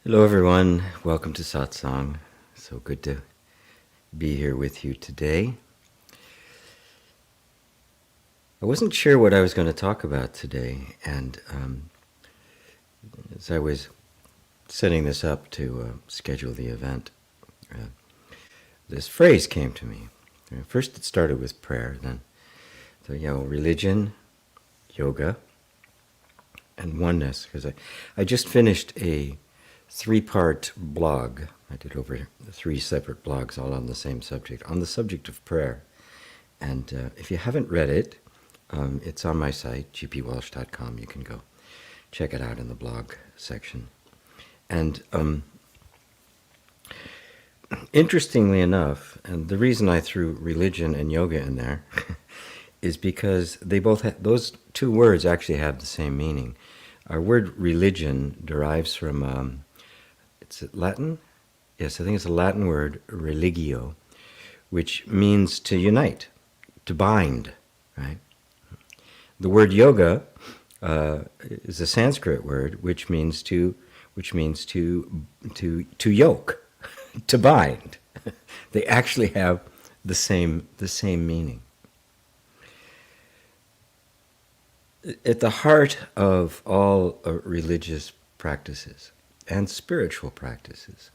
Hello, everyone. Welcome to Satsang. So good to be here with you today. I wasn't sure what I was going to talk about today, and as I was setting this up to schedule the event, this phrase came to me. First, it started with prayer, then religion, yoga, and oneness. Because I just finished a 3-part blog. I did over 3 separate blogs, all on the same subject, on the subject of prayer. And if you haven't read it, it's on my site, gpwalsh.com. You can go check it out in the blog section. And interestingly enough, and the reason I threw religion and yoga in there is because they both have, those 2 words actually have the same meaning. Our word religion derives from it's Latin? Yes, I think it's a Latin word, religio, which means to unite, to bind, right? The word yoga is a Sanskrit word which means to yoke, to bind. They actually have the same meaning. At the heart of all religious practices and spiritual practices,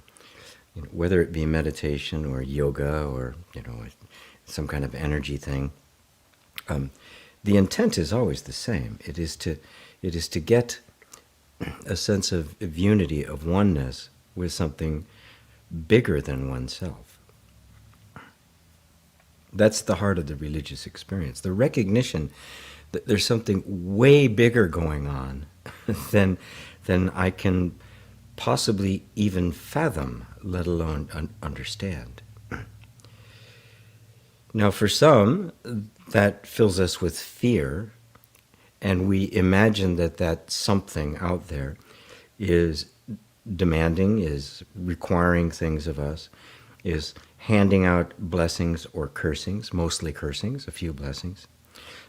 whether it be meditation or yoga or some kind of energy thing, the intent is always the same. It is to get a sense of unity, of oneness with something bigger than oneself. That's the heart of the religious experience. The recognition that there's something way bigger going on than I can possibly even fathom, let alone understand. Now, for some, that fills us with fear, and we imagine that something out there is demanding, is requiring things of us, is handing out blessings or cursings, mostly cursings, a few blessings,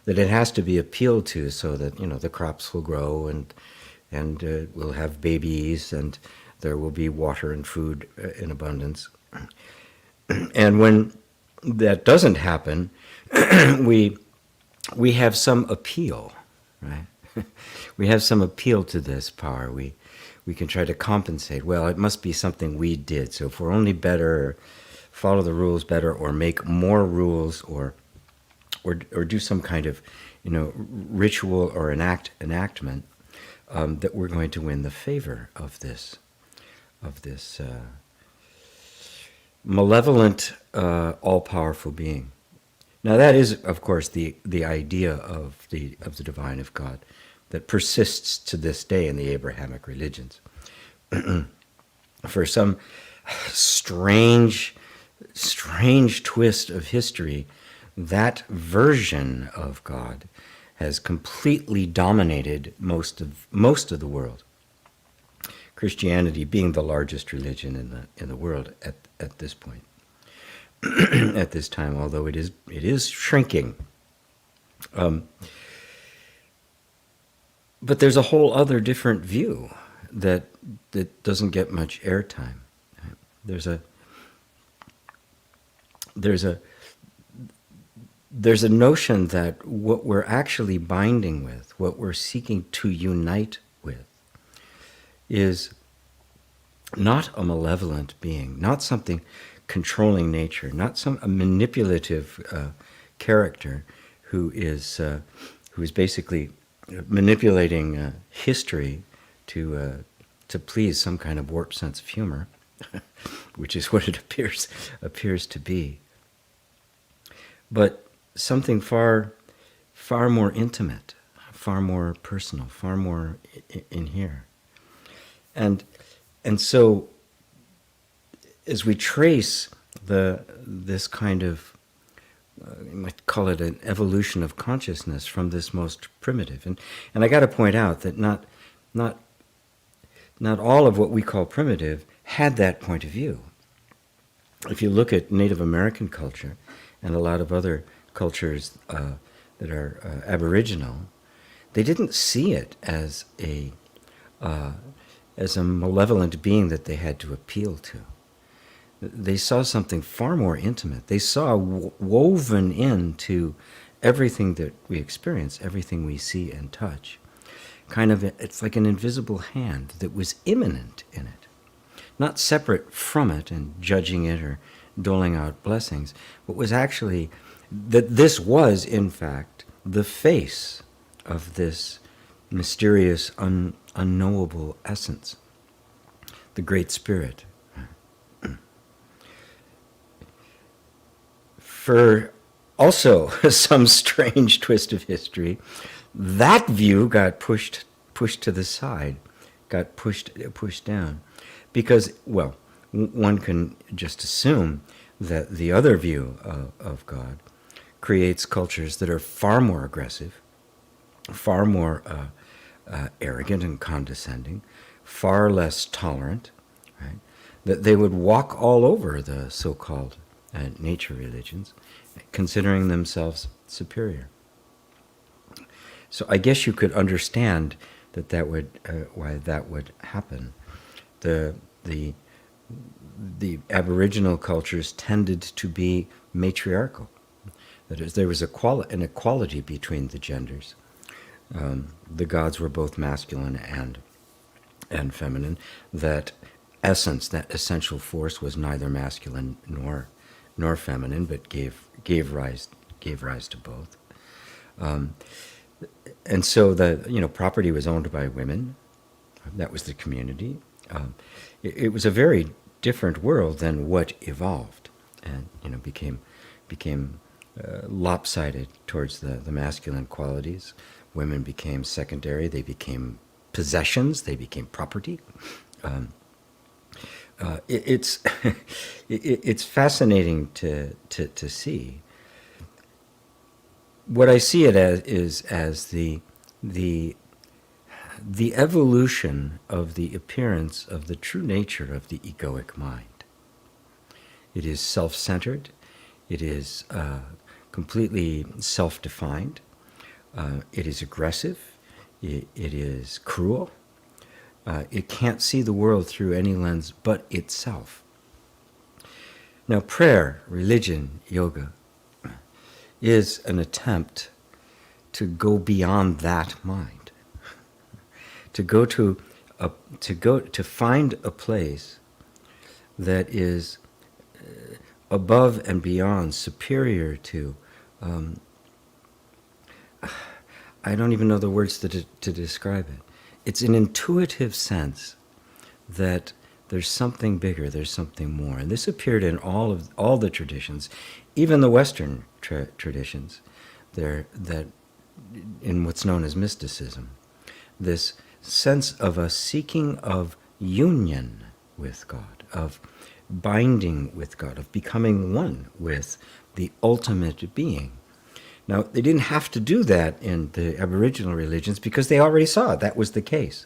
that it has to be appealed to so that the crops will grow and we'll have babies and there will be water and food in abundance. And when that doesn't happen, we have some appeal, right? We have some appeal to this power. We can try to compensate. Well, it must be something we did. So if we're only better, or follow the rules better, or make more rules, or do some kind of ritual or enactment, that we're going to win the favor of this malevolent, all-powerful being. Now that is, of course, the idea of the divine, of God, that persists to this day in the Abrahamic religions. For some strange twist of history, that version of God has completely dominated most of the world. Christianity being the largest religion in the world at this point, at this time, although it is shrinking. But there's a whole other different view that doesn't get much airtime. There's a notion that what we're actually binding with, what we're seeking to unite with, is not a malevolent being, not something controlling nature, not a manipulative character who is basically manipulating history to please some kind of warped sense of humor, which is what it appears to be. But something far more intimate, far more personal, far more in here. And so as we trace this kind of, you might call it an evolution of consciousness from this most primitive. And I got to point out that not all of what we call primitive had that point of view. If you look at Native American culture and a lot of other cultures that are Aboriginal, they didn't see it as as a malevolent being that they had to appeal to. They saw something far more intimate. They saw woven into everything that we experience, everything we see and touch. It's like an invisible hand that was immanent in it, not separate from it and judging it or doling out blessings, but was actually that this was, in fact, the face of this mysterious, unknowable essence, the Great Spirit. For also some strange twist of history, that view got pushed to the side, got pushed down, because, well, one can just assume that the other view of God creates cultures that are far more aggressive, far more arrogant and condescending, far less tolerant, right? That they would walk all over the so-called nature religions, considering themselves superior. So I guess you could understand that would why that would happen. The Aboriginal cultures tended to be matriarchal. That is, there was an equality between the genders. The gods were both masculine and feminine. That essence, that essential force, was neither masculine nor feminine, but gave rise to both. And so property was owned by women. That was the community. It was a very different world than what evolved, and became lopsided towards the masculine qualities. Women became secondary. They became possessions. They became property. It's it's fascinating to see. What I see it as the evolution of the appearance of the true nature of the egoic mind. It is self-centered. It is completely self-defined. It is aggressive. It is cruel. It can't see the world through any lens but itself. Now, prayer, religion, yoga is an attempt to go beyond that mind, to find a place that is above and beyond, superior to. I don't even know the words to describe it. It's an intuitive sense that there's something bigger, there's something more. And this appeared in all the traditions, even the Western traditions, that in what's known as mysticism. This sense of a seeking of union with God, of binding with God, of becoming one with the ultimate being. Now, they didn't have to do that in the Aboriginal religions because they already saw that was the case.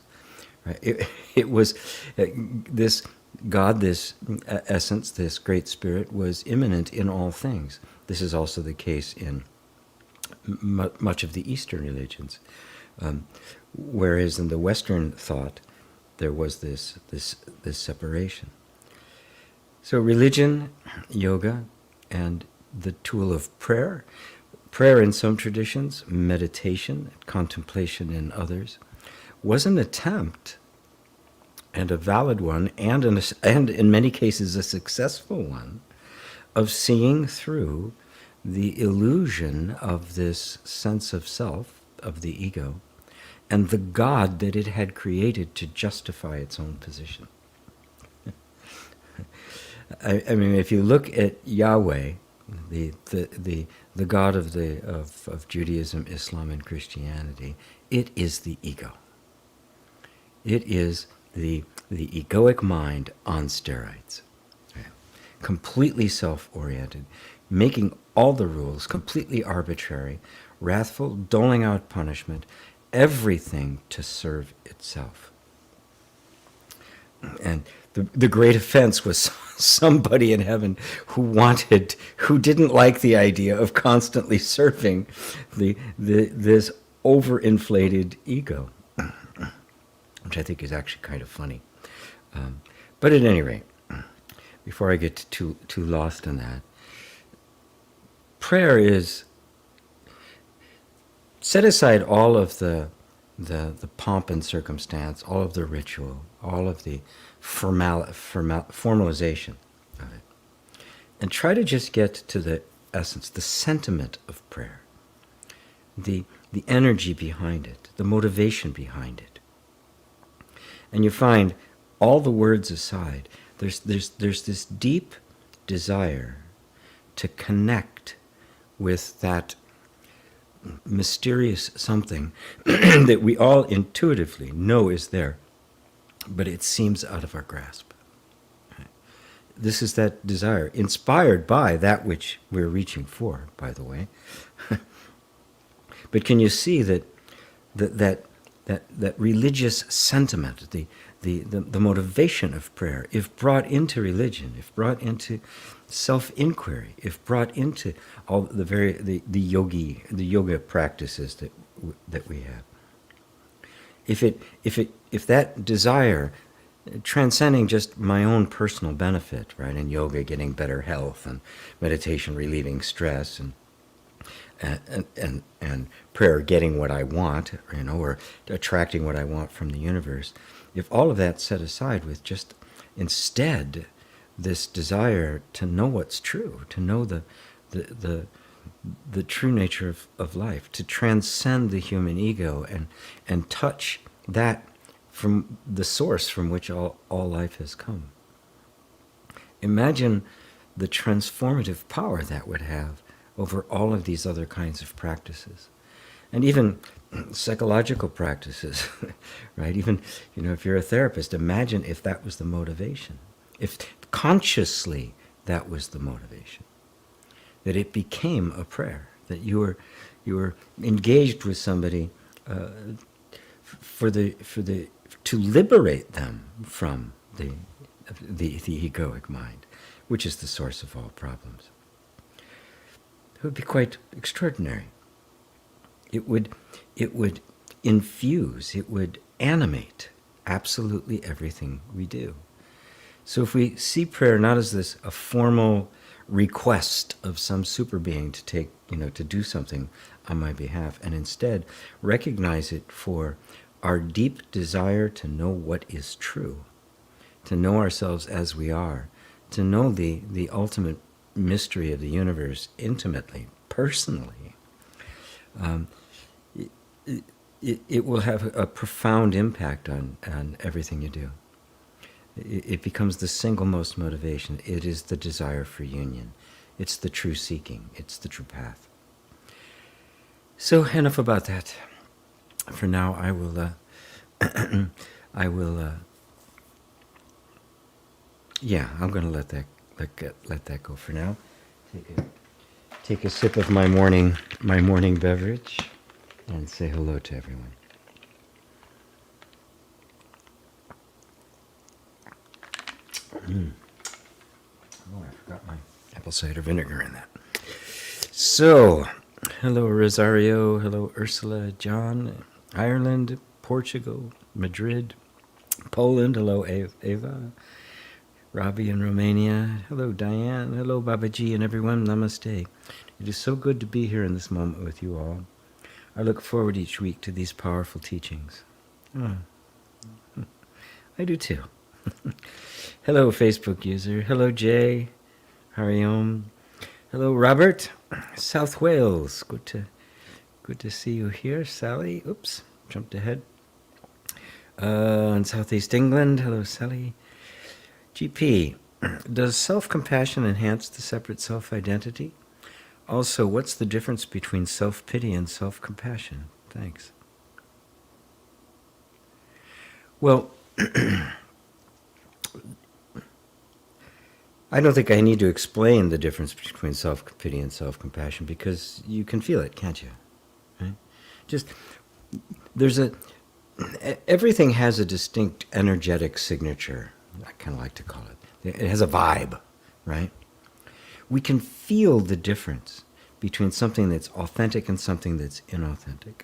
Right? It was this God, this essence, this Great Spirit was immanent in all things. This is also the case in much of the Eastern religions. Whereas in the Western thought, there was this separation. So religion, yoga, and the tool of prayer. Prayer in some traditions, meditation, contemplation in others, was an attempt, and a valid one, and in many cases a successful one, of seeing through the illusion of this sense of self, of the ego, and the God that it had created to justify its own position. I mean, if you look at Yahweh, the God of Judaism, Islam, and Christianity, it is the ego. It is the egoic mind on steroids, completely self-oriented, making all the rules, completely arbitrary, wrathful, doling out punishment, everything to serve itself. And the great offense was somebody in heaven who didn't like the idea of constantly serving this overinflated ego. which I think is actually kind of funny. But at any rate, before I get too lost in that, prayer is, set aside all of the pomp and circumstance, all of the ritual, all of the formalization of it, and try to just get to the essence, the sentiment of prayer, the energy behind it, the motivation behind it. And you find, all the words aside, there's this deep desire to connect with that mysterious something that we all intuitively know is there, but it seems out of our grasp. This is that desire, inspired by that which we're reaching for, by the way. But can you see that religious sentiment, the motivation of prayer, if brought into religion, if brought into self-inquiry, if brought into all the yoga practices that we have, if that desire, transcending just my own personal benefit, right, in yoga getting better health, and meditation relieving stress, and prayer getting what I want, or attracting what I want from the universe, if all of that's set aside with just instead this desire to know what's true, to know the true nature of life, to transcend the human ego and touch that from the source from which all life has come. Imagine the transformative power that would have over all of these other kinds of practices. And even psychological practices, right? Even, if you're a therapist, imagine if that was the motivation. If consciously that was the motivation. That it became a prayer. That you were engaged with somebody to liberate them from the egoic mind, which is the source of all problems. It would be quite extraordinary. It would infuse, it would animate absolutely everything we do. So if we see prayer not as a formal request of some super being to take, to do something on my behalf, and instead recognize it for our deep desire to know what is true, to know ourselves as we are, to know the ultimate mystery of the universe intimately, personally, it will have a profound impact on everything you do. It becomes the single most motivation. It is the desire for union. It's the true seeking. It's the true path. So enough about that. For now, I will I'm going to let that go for now. Take a sip of my morning beverage and say hello to everyone. Oh, I forgot my apple cider vinegar in that. So, hello Rosario, hello Ursula, John, Ireland, Portugal, Madrid, Poland, hello Eva, Robbie in Romania, hello Diane, hello Babaji and everyone, namaste. It is so good to be here in this moment with you all. I look forward each week to these powerful teachings. Oh, I do too. Hello Facebook user, hello Jay, Hariom, hello Robert, South Wales, good to see you here. Sally, oops, jumped ahead. In Southeast England, hello Sally. GP, does self-compassion enhance the separate self-identity? Also, what's the difference between self-pity and self-compassion? Thanks. Well, I don't think I need to explain the difference between self-pity and self-compassion, because you can feel it, can't you? Right? Just, everything has a distinct energetic signature, I kind of like to call it. It has a vibe, right? We can feel the difference between something that's authentic and something that's inauthentic.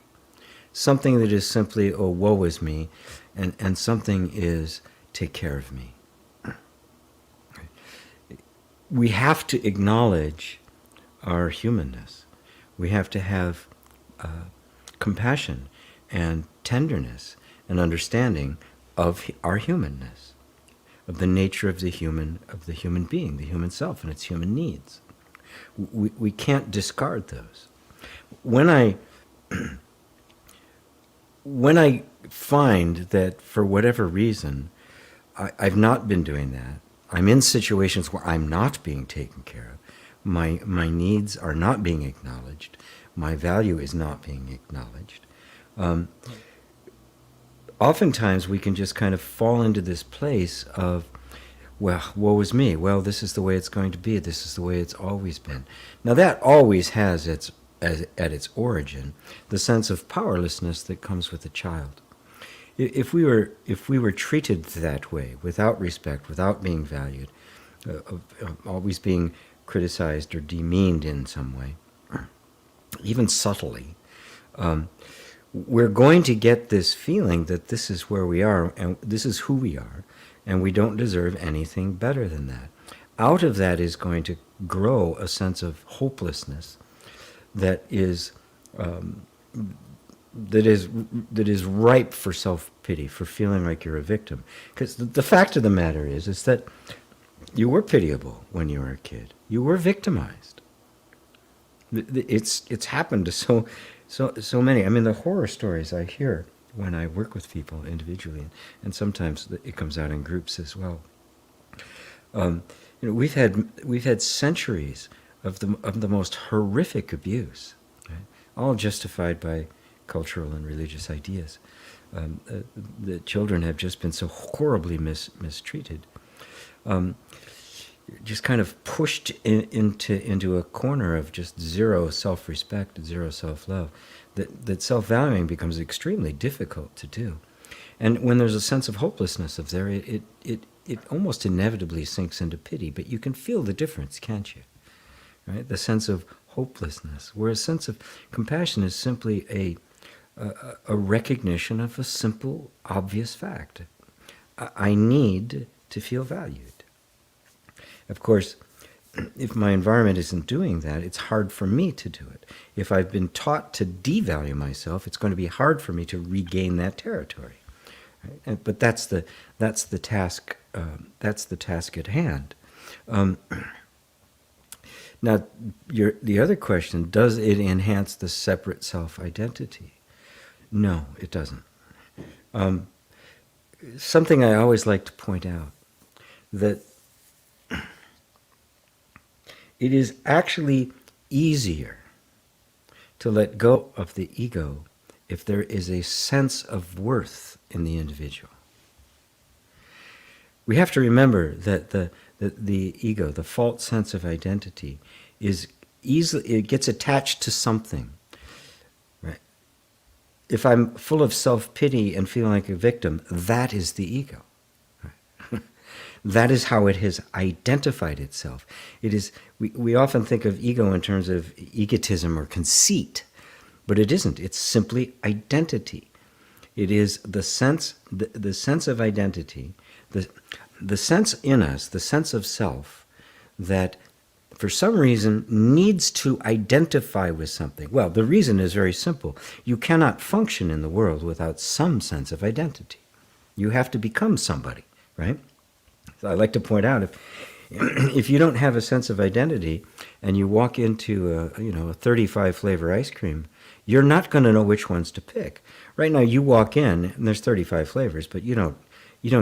Something that is simply, oh, woe is me, and something is take care of me. We have to acknowledge our humanness. We have to have compassion and tenderness and understanding of our humanness, of the nature of the human being, the human self, and its human needs. We can't discard those. When I find that for whatever reason I've not been doing that, I'm in situations where I'm not being taken care of, my needs are not being acknowledged, my value is not being acknowledged, oftentimes we can just kind of fall into this place of, well, woe is me. Well, this is the way it's going to be. This is the way it's always been. Now, that always has at its origin the sense of powerlessness that comes with a child. If we were treated that way, without respect, without being valued, always being criticized or demeaned in some way, even subtly, we're going to get this feeling that this is where we are and this is who we are, and we don't deserve anything better than that. Out of that is going to grow a sense of hopelessness that is ripe for self-pity, for feeling like you're a victim. Because the fact of the matter is that you were pitiable when you were a kid. You were victimized. It's happened to so many. I mean, the horror stories I hear when I work with people individually, and sometimes it comes out in groups as well. We've had centuries of the most horrific abuse, right? All justified by cultural and religious ideas. The children have just been so horribly mistreated, just kind of pushed into a corner of just zero self-respect, zero self-love, that self-valuing becomes extremely difficult to do. And when there's a sense of hopelessness of there, it almost inevitably sinks into pity, but you can feel the difference, can't you? Right? The sense of hopelessness, where a sense of compassion is simply a recognition of a simple, obvious fact. I need to feel valued. Of course, if my environment isn't doing that, it's hard for me to do it. If I've been taught to devalue myself, it's going to be hard for me to regain that territory. Right? But that's the task. That's the task at hand. Now, the other question: does it enhance the separate self-identity? No, it doesn't. Something I always like to point out, that it is actually easier to let go of the ego if there is a sense of worth in the individual. We have to remember that the ego, the false sense of identity, it gets attached to something. Right? If I'm full of self-pity and feeling like a victim, that is the ego. Right? That is how it has identified itself. It is. We often think of ego in terms of egotism or conceit, but it isn't. It's simply identity. It is the sense of identity, the sense in us, the sense of self, that for some reason needs to identify with something. Well, the reason is very simple. You cannot function in the world without some sense of identity. You have to become somebody, right? So I like to point out, if you don't have a sense of identity and you walk into a 35 flavor ice cream, you're not going to know which ones to pick. Right now, you walk in and there's 35 flavors, but you don't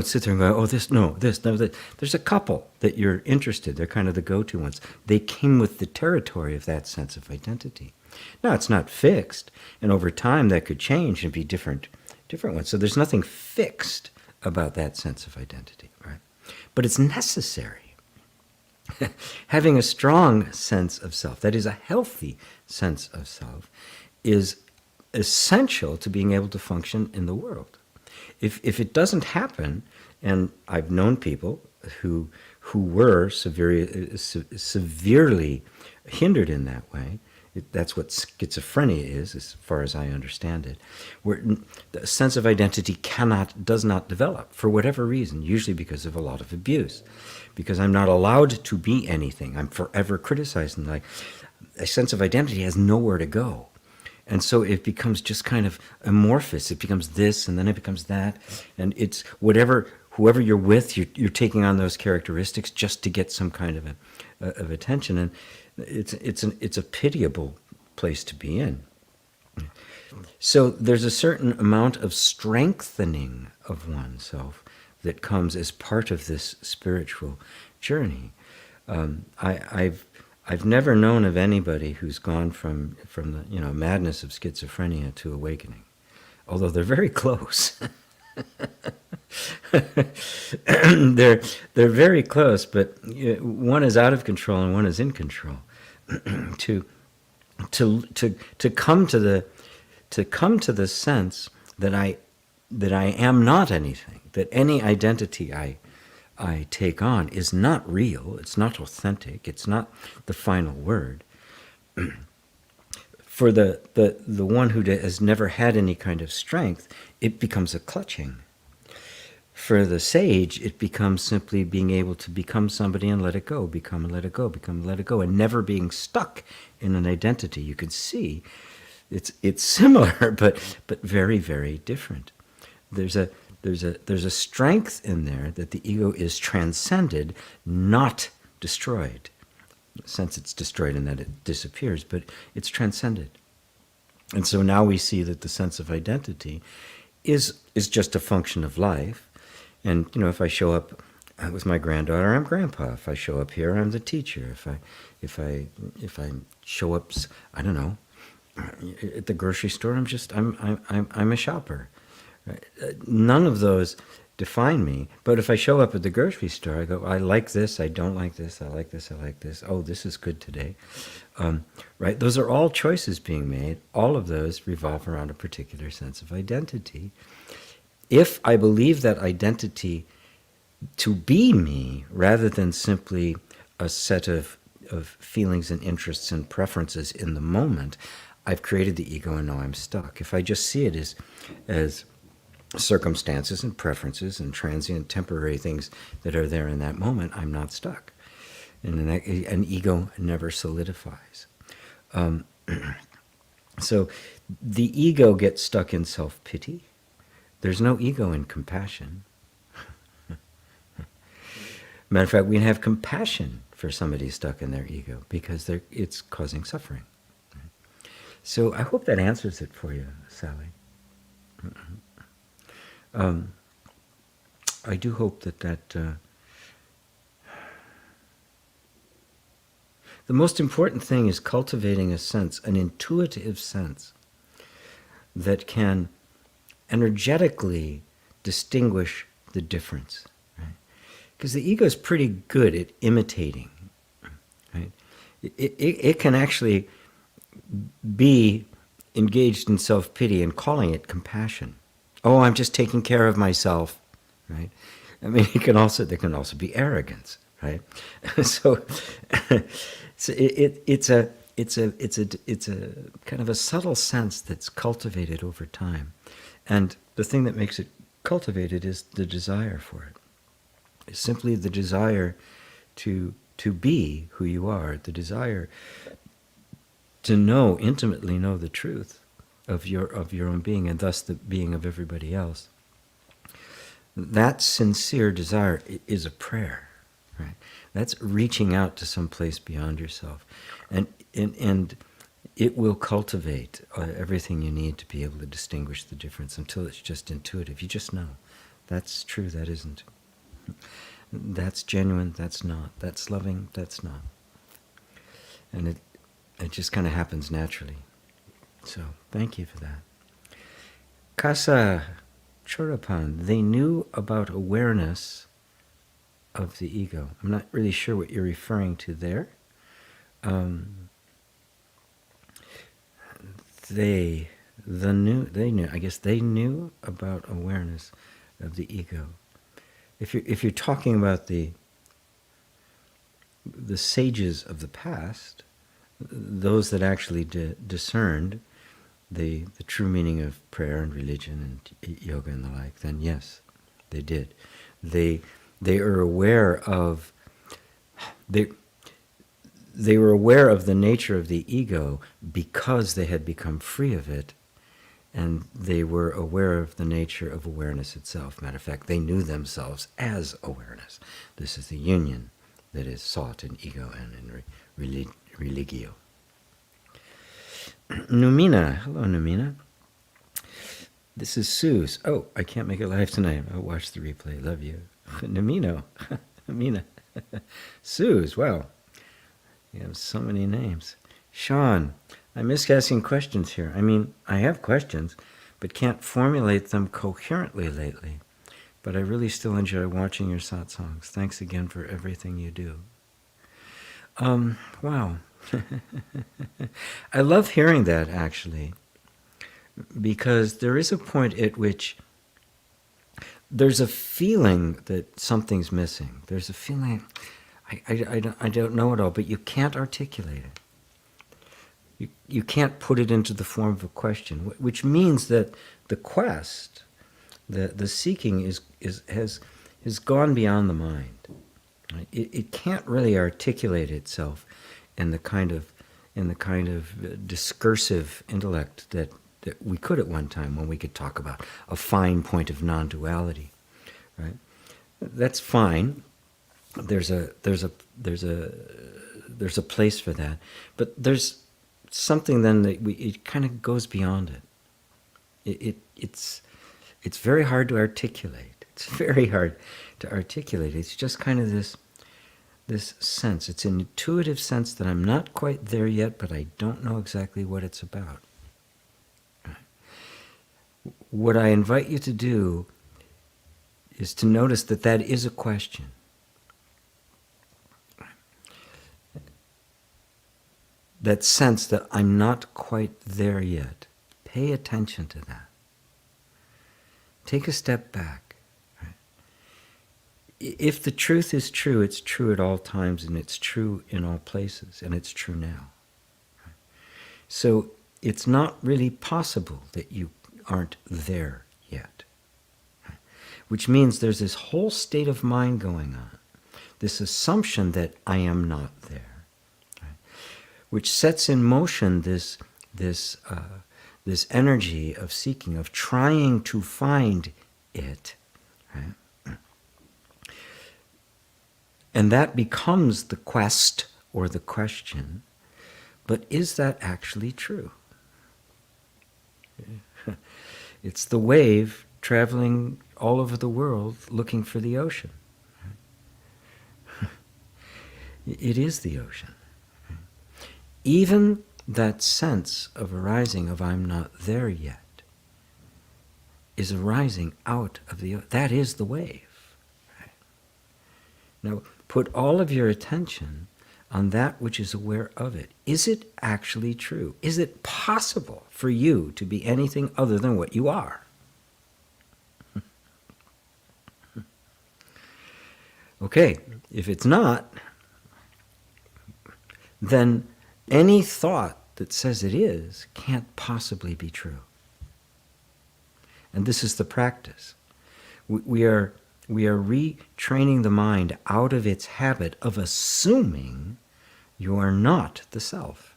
sit there and go, oh, this, no, that. There's a couple that you're interested. They're kind of the go-to ones. They came with the territory of that sense of identity. Now, it's not fixed, and over time that could change and be different ones. So there's nothing fixed about that sense of identity, right? But it's necessary. Having a strong sense of self, that is a healthy sense of self, is essential to being able to function in the world. If it doesn't happen, and I've known people who were severely hindered in that way, That's what schizophrenia is, as far as I understand it, where the sense of identity does not develop for whatever reason, usually because of a lot of abuse, because I'm not allowed to be anything. I'm forever criticized, and like a sense of identity has nowhere to go. And so it becomes just kind of amorphous. It becomes this, and then it becomes that, and it's whoever you're with, you're taking on those characteristics just to get some kind of attention, and it's a pitiable place to be in. So there's a certain amount of strengthening of oneself that comes as part of this spiritual journey. I've never known of anybody who's gone from the madness of schizophrenia to awakening, although they're very close. they're very close, but one is out of control and one is in control. to come to the sense that I am not anything, that any identity I take on is not real, it's not authentic, it's not the final word. For the one who has never had any kind of strength, it becomes a clutching. For the sage, it becomes simply being able to become somebody and let it go, become and let it go, become and let it go, and never being stuck in an identity. You can see it's similar, but very, very different. There's a strength in there that the ego is transcended, not destroyed. In a sense, it's destroyed in that it disappears, but it's transcended. And so now we see that the sense of identity is just a function of life. And if I show up with my granddaughter, I'm grandpa. If I show up here, I'm the teacher. If I show up, I don't know, at the grocery store, I'm a shopper. Right? None of those define me. But if I show up at the grocery store, I go, I like this, I don't like this, I like this, I like this. Oh, this is good today. Right? Those are all choices being made. All of those revolve around a particular sense of identity. If I believe that identity to be me, rather than simply a set of feelings and interests and preferences in the moment, I've created the ego and now I'm stuck. If I just see it as circumstances and preferences and transient temporary things that are there in that moment, I'm not stuck. And an ego never solidifies. So the ego gets stuck in self-pity. There's no ego in compassion. Matter of fact, we can have compassion for somebody stuck in their ego because it's causing suffering. So I hope that answers it for you, Sally. I do hope that the most important thing is cultivating a sense, an intuitive sense, that can energetically distinguish the difference. Right? Because the ego is pretty good at imitating. Right? It can actually be engaged in self-pity and calling it compassion. Oh, I'm just taking care of myself, right? I mean, there can also be arrogance, right? So it's a kind of a subtle sense that's cultivated over time, and the thing that makes it cultivated is the desire for it. It's simply the desire to be who you are, the desire to intimately know the truth of your own being, and thus the being of everybody else. That sincere desire is a prayer, right? That's reaching out to some place beyond yourself, and it will cultivate everything you need to be able to distinguish the difference until it's just intuitive. You just know that's true, that isn't. That's genuine, that's not. That's loving, that's not. And it just kind of happens naturally. So, thank you for that. Kasa Chorapan, they knew about awareness of the ego. I'm not really sure what you're referring to there. They knew. I guess they knew about awareness of the ego. If you're talking about the sages of the past, those that actually discerned the true meaning of prayer and religion and yoga and the like, then yes, they did. They are aware of they were aware of the nature of the ego because they had become free of it, and they were aware of the nature of awareness itself. Matter of fact, they knew themselves as awareness. This is the union that is sought in ego and in religio. Numina. Hello, Numina. This is Suze. Oh, I can't make it live tonight. I'll watch the replay. Love you. Numino. Numina. Suze. Wow. You have so many names. Sean. I miss asking questions here. I mean, I have questions, but can't formulate them coherently lately. But I really still enjoy watching your satsangs. Thanks again for everything you do. Wow. I love hearing that, actually, because there is a point at which there's a feeling that something's missing. There's a feeling, I don't know it all, but you can't articulate it. You can't put it into the form of a question, which means that the quest, the seeking has gone beyond the mind. Right? It can't really articulate itself in the kind of discursive intellect that we could at one time, when we could talk about a fine point of non-duality, right? That's fine. There's a place for that, but there's something then that it kind of goes beyond it. It's very hard to articulate. It's very hard to articulate. It's just kind of this sense. It's an intuitive sense that I'm not quite there yet, but I don't know exactly what it's about. What I invite you to do is to notice that that is a question. That sense that I'm not quite there yet. Pay attention to that. Take a step back. Right? If the truth is true, it's true at all times, and it's true in all places, and it's true now. Right? So it's not really possible that you aren't there yet. Right? Which means there's this whole state of mind going on, this assumption that I am not there, which sets in motion this energy of seeking, of trying to find it, right? And that becomes the quest or the question. But is that actually true? It's the wave traveling all over the world looking for the ocean. It is the ocean. Even that sense of arising of I'm not there yet is arising out of the, that is the wave. Right? Now, put all of your attention on that which is aware of it. Is it actually true? Is it possible for you to be anything other than what you are? Okay, if it's not, then any thought that says it is can't possibly be true. And this is the practice. We are retraining the mind out of its habit of assuming you are not the self.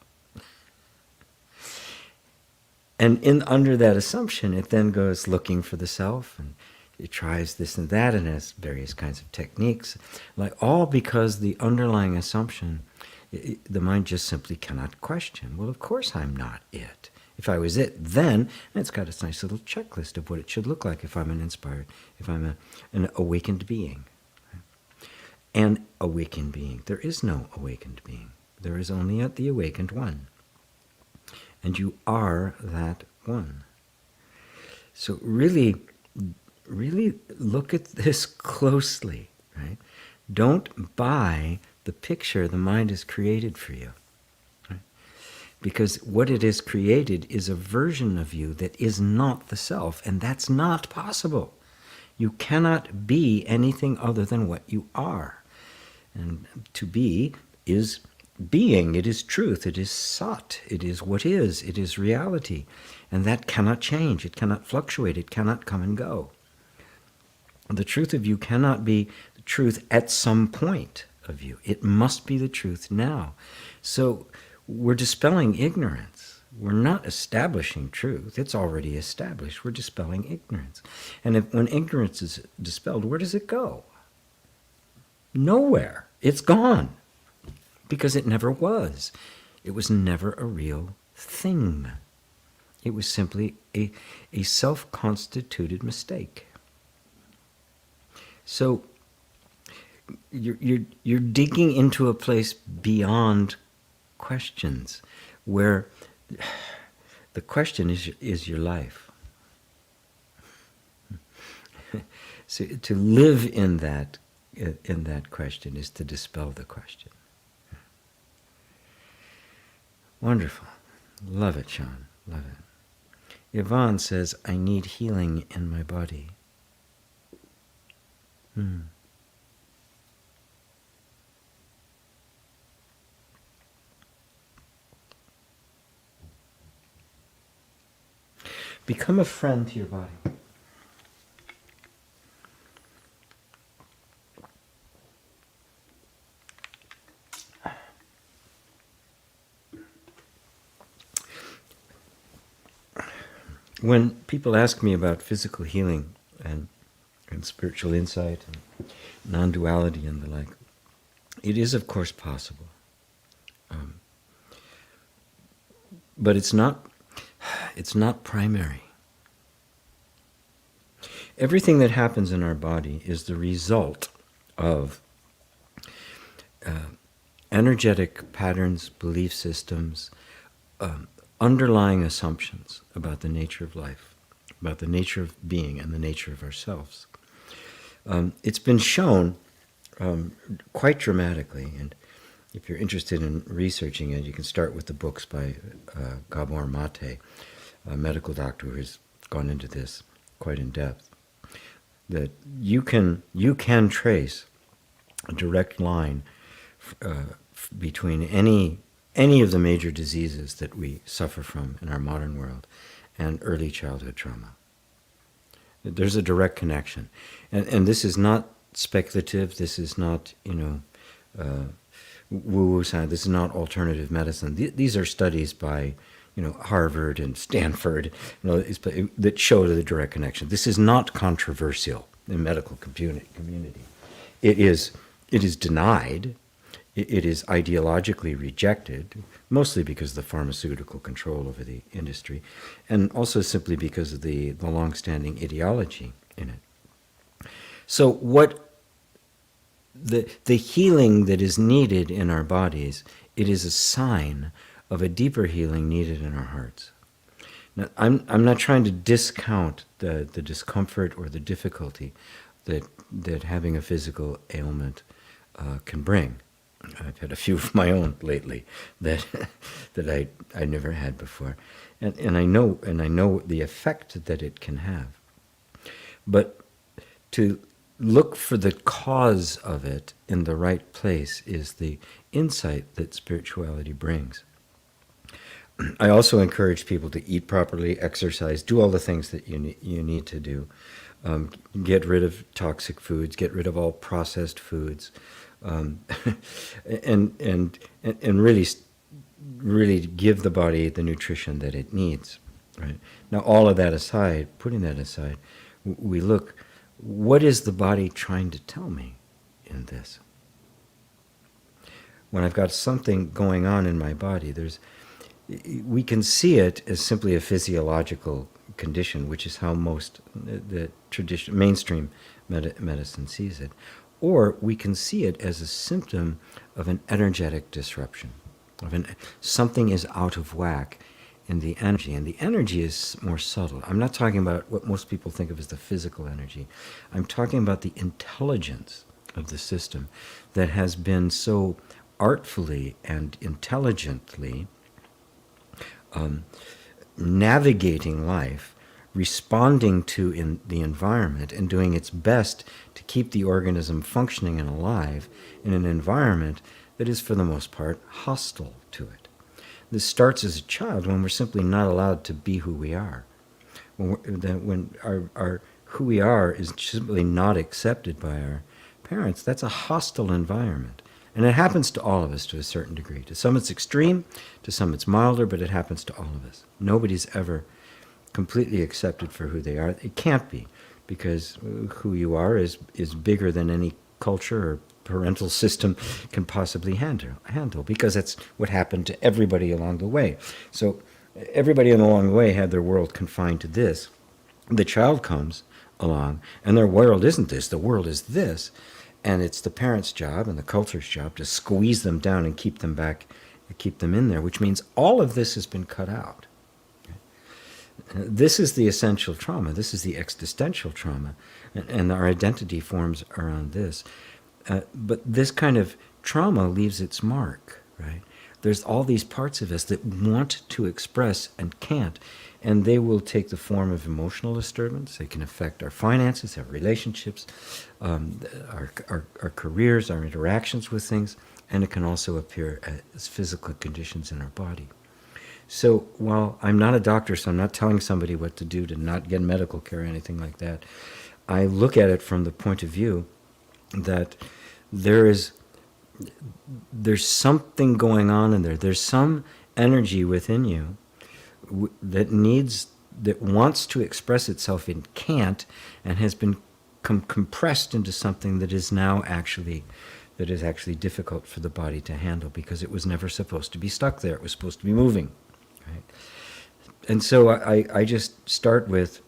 And under that assumption, it then goes looking for the self, and it tries this and that, and has various kinds of techniques, like all because the underlying assumption, the mind just simply cannot question. Well, of course I'm not it. If I was it, then, and it's got its nice little checklist of what it should look like if I'm if I'm an awakened being. An awakened being. There is no awakened being. There is only the awakened one. And you are that one. So really look at this closely, right? Don't buy the picture the mind has created for you. Right? Because what it has created is a version of you that is not the self, and that's not possible. You cannot be anything other than what you are. And to be is being, it is truth, it is sat, it is what is, it is reality. And that cannot change, it cannot fluctuate, it cannot come and go. The truth of you cannot be the truth at some point of you. It must be the truth now. So we're dispelling ignorance. We're not establishing truth. It's already established. We're dispelling ignorance. And when ignorance is dispelled, where does it go? Nowhere. It's gone. Because it never was. It was never a real thing. It was simply a self-constituted mistake. So you're digging into a place beyond questions, where the question is your life. So to live in that question is to dispel the question. Wonderful. Love it, Sean. Love it. Yvonne says, I need healing in my body. Become a friend to your body. When people ask me about physical healing and spiritual insight and non-duality and the like, it is of course possible. But it's not primary. Everything that happens in our body is the result of energetic patterns, belief systems, underlying assumptions about the nature of life, about the nature of being and the nature of ourselves. It's been shown quite dramatically, and if you're interested in researching it, you can start with the books by Gabor Mate, a medical doctor who has gone into this quite in depth, that you can trace a direct line between any of the major diseases that we suffer from in our modern world and early childhood trauma. There's a direct connection. And this is not speculative, this is not, woo-woo science, this is not alternative medicine. These are studies by, Harvard and Stanford, that show the direct connection. This is not controversial in the medical community. It is denied. It is ideologically rejected, mostly because of the pharmaceutical control over the industry, and also simply because of the long-standing ideology in it. So what the healing that is needed in our bodies, it is a sign of a deeper healing needed in our hearts. Now, I'm not trying to discount the discomfort or the difficulty that having a physical ailment can bring. I've had a few of my own lately that I never had before, and I know the effect that it can have. But to look for the cause of it in the right place is the insight that spirituality brings. I also encourage people to eat properly, exercise, do all the things that you need to do. Get rid of toxic foods, get rid of all processed foods. And really give the body the nutrition that it needs. Right? Now, all of that aside, putting that aside, we look, what is the body trying to tell me in this? When I've got something going on in my body, we can see it as simply a physiological condition, which is how most the mainstream medicine sees it. Or we can see it as a symptom of an energetic disruption, something is out of whack in the energy, and the energy is more subtle. I'm not talking about what most people think of as the physical energy. I'm talking about the intelligence of the system that has been so artfully and intelligently navigating life, responding to the environment, and doing its best to keep the organism functioning and alive in an environment that is, for the most part, hostile to it. This starts as a child when we're simply not allowed to be who we are. When our who we are is simply not accepted by our parents, that's a hostile environment. And it happens to all of us to a certain degree. To some it's extreme, to some it's milder, but it happens to all of us. Nobody's ever completely accepted for who they are. It can't be, because who you are is bigger than any culture or parental system can possibly handle, because that's what happened to everybody along the way. So everybody along the way had their world confined to this. The child comes along, and their world isn't this. The world is this. And it's the parents' job and the culture's job to squeeze them down and keep them back, keep them in there, which means all of this has been cut out. This is the essential trauma. This is the existential trauma. And our identity forms around this. But this kind of trauma leaves its mark, right? There's all these parts of us that want to express and can't. And they will take the form of emotional disturbance. They can affect our finances, our relationships, our careers, our interactions with things. And it can also appear as physical conditions in our body. So while I'm not a doctor, so I'm not telling somebody what to do to not get medical care or anything like that, I look at it from the point of view that there's something going on in there. There's some energy within you that wants to express itself and can't, and has been compressed into something that is actually difficult for the body to handle, because it was never supposed to be stuck there. It was supposed to be moving, right? And so I just start with,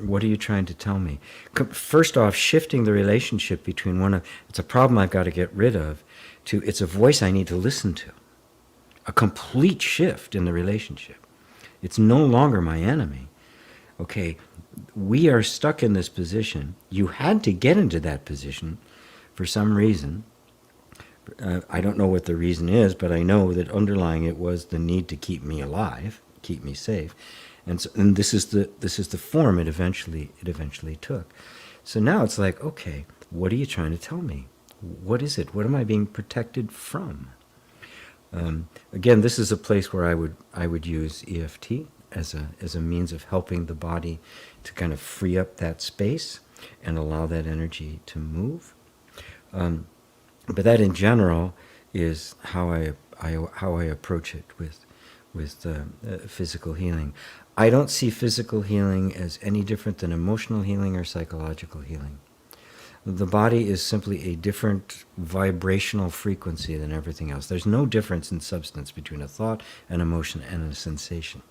what are you trying to tell me? First off, shifting the relationship between it's a problem I've got to get rid of, to it's a voice I need to listen to. A complete shift in the relationship. It's no longer my enemy. Okay, we are stuck in this position. You had to get into that position for some reason. I don't know what the reason is, but I know that underlying it was the need to keep me alive, keep me safe. And this is the form it eventually took. So now it's like, okay, what are you trying to tell me? What is it? What am I being protected from? Again, this is a place where I would use EFT as a means of helping the body to kind of free up that space and allow that energy to move. But that, in general, is how I approach it with physical healing. I don't see physical healing as any different than emotional healing or psychological healing. The body is simply a different vibrational frequency than everything else. There's no difference in substance between a thought, an emotion, and a sensation.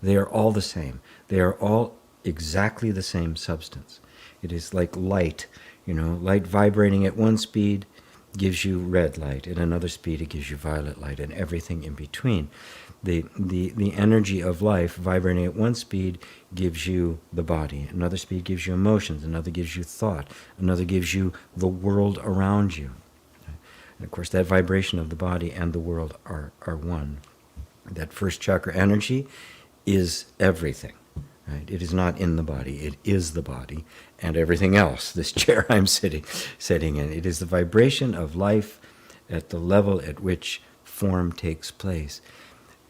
They are all the same. They are all exactly the same substance. It is like light. Light vibrating at one speed gives you red light. At another speed, it gives you violet light, and everything in between. The energy of life vibrating at one speed gives you the body. Another speed gives you emotions. Another gives you thought. Another gives you the world around you. And of course, that vibration of the body and the world are one. That first chakra energy is everything. Right? It is not in the body. It is the body and everything else. This chair I'm sitting in. It is the vibration of life at the level at which form takes place.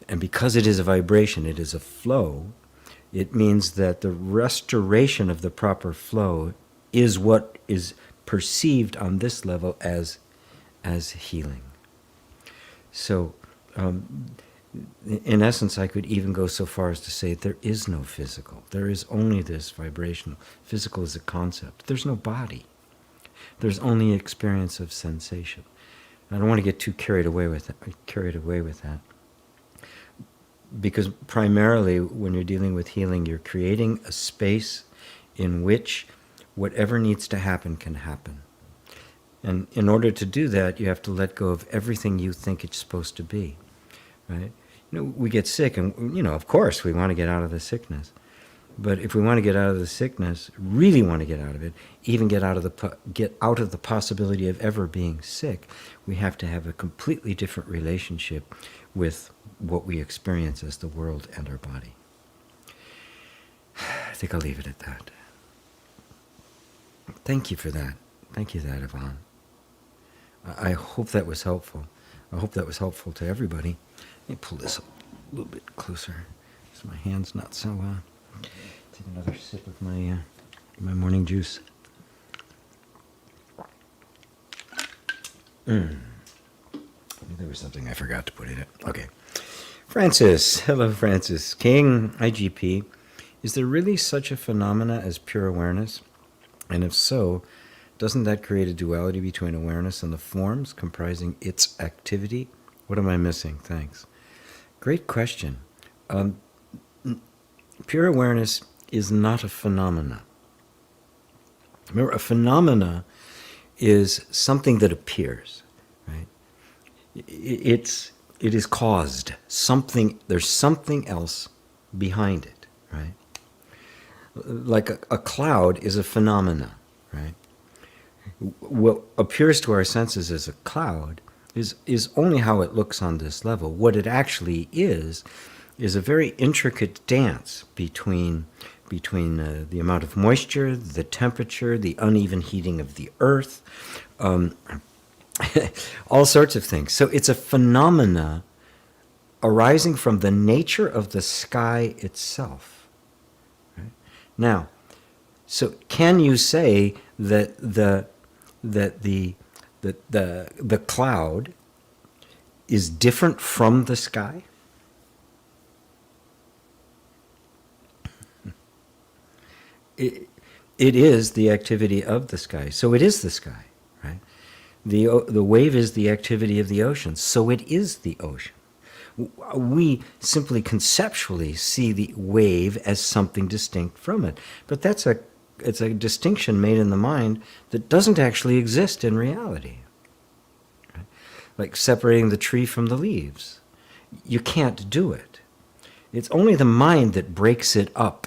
And because it is a vibration, it is a flow, it means that the restoration of the proper flow is what is perceived on this level as healing. So, in essence, I could even go so far as to say there is no physical. There is only this vibrational. Physical is a concept. There's no body. There's only experience of sensation. I don't want to get too carried away with that. Because primarily, when you're dealing with healing, you're creating a space in which whatever needs to happen can happen. And in order to do that, you have to let go of everything you think it's supposed to be, right? We get sick, and of course, we want to get out of the sickness. But if we want to get out of the sickness, really want to get out of it, even get out of the possibility of ever being sick, we have to have a completely different relationship with what we experience as the world and our body. I think I'll leave it at that. Thank you for that. Thank you for that, Yvonne. I hope that was helpful. I hope that was helpful to everybody. Let me pull this a little bit closer so my hand's not so... take another sip of my morning juice. There was something I forgot to put in it. Okay. Francis. Hello, Francis. King. Hi, GP. Is there really such a phenomena as pure awareness? And if so, doesn't that create a duality between awareness and the forms comprising its activity? What am I missing? Thanks. Great question. Pure awareness is not a phenomena. Remember, a phenomena is something that appears, right? It is caused. There's something else behind it, right? Like a cloud is a phenomena, right? What appears to our senses as a cloud is only how it looks on this level. What it actually is a very intricate dance between the amount of moisture, the temperature, the uneven heating of the earth, all sorts of things. So it's a phenomena arising from the nature of the sky itself. Right? Now, so can you say that the cloud is different from the sky? It is the activity of the sky, so it is the sky, right? The wave is the activity of the ocean, so it is the ocean. We simply conceptually see the wave as something distinct from it, but it's a distinction made in the mind that doesn't actually exist in reality. Right? Like separating the tree from the leaves. You can't do it. It's only the mind that breaks it up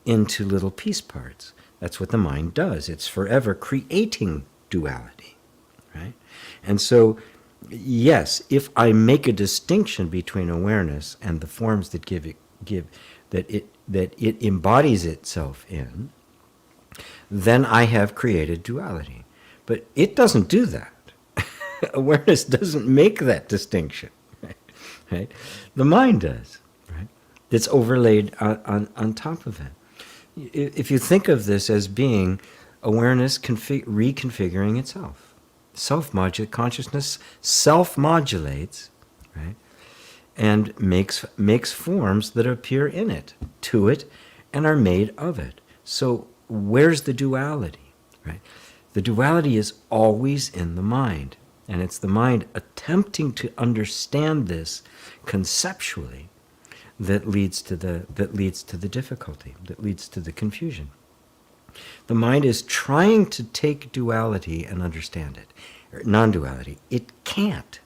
into little piece parts. That's what the mind does. It's forever creating duality, right? And so, yes, if I make a distinction between awareness and the forms that that it embodies itself in, then I have created duality. But it doesn't do that. Awareness doesn't make that distinction, right? The mind does, right? It's overlaid on top of it. If you think of this as being awareness reconfiguring itself, consciousness self-modulates, right, and makes forms that appear in it, to it, and are made of it. So where's the duality, right? The duality is always in the mind, and it's the mind attempting to understand this conceptually that leads to the difficulty, that leads to the confusion. The mind is trying to take duality and understand it, or non-duality. It can't.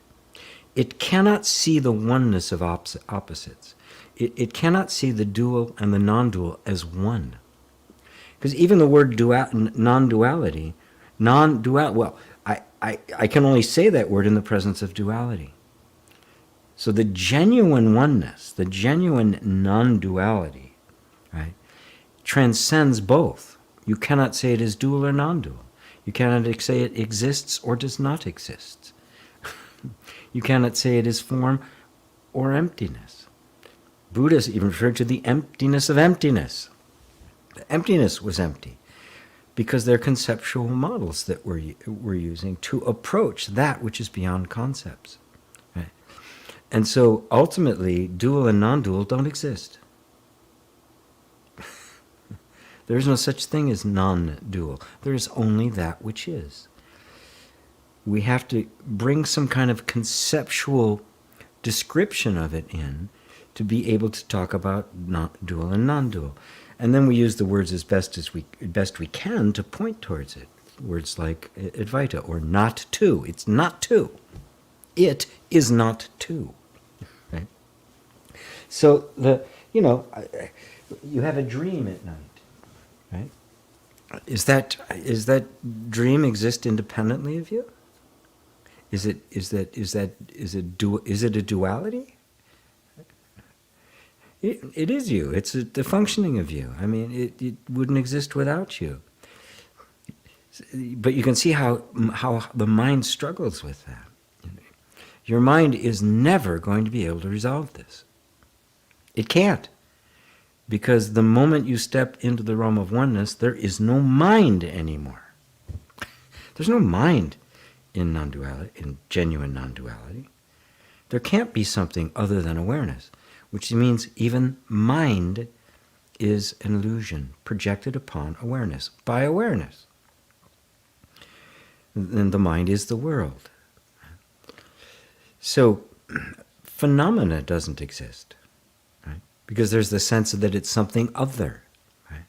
It cannot see the oneness of opposites. It cannot see the dual and the non-dual as one. Because even the word non-duality, well, I can only say that word in the presence of duality. So the genuine oneness, the genuine non-duality, right, transcends both. You cannot say it is dual or non-dual. You cannot say it exists or does not exist. You cannot say it is form or emptiness. Buddha even referred to the emptiness of emptiness. The emptiness was empty because they're conceptual models that we're using to approach that which is beyond concepts. And so ultimately, dual and non-dual don't exist. There is no such thing as non-dual. There is only that which is. We have to bring some kind of conceptual description of it in to be able to talk about dual and non-dual. And then we use the words as best we can to point towards it. Words like Advaita or not two. It's not two. It is not two. Right? So you have a dream at night, right? Is that dream exist independently of you? Is it a duality? It is you. It's the functioning of you. I mean, it wouldn't exist without you. But you can see how the mind struggles with that. Your mind is never going to be able to resolve this. It can't. Because the moment you step into the realm of oneness, there is no mind anymore. There's no mind in non-duality, in genuine non-duality. There can't be something other than awareness, which means even mind is an illusion projected upon awareness, by awareness. And the mind is the world. So phenomena doesn't exist, right? Because there's the sense that it's something other. Right?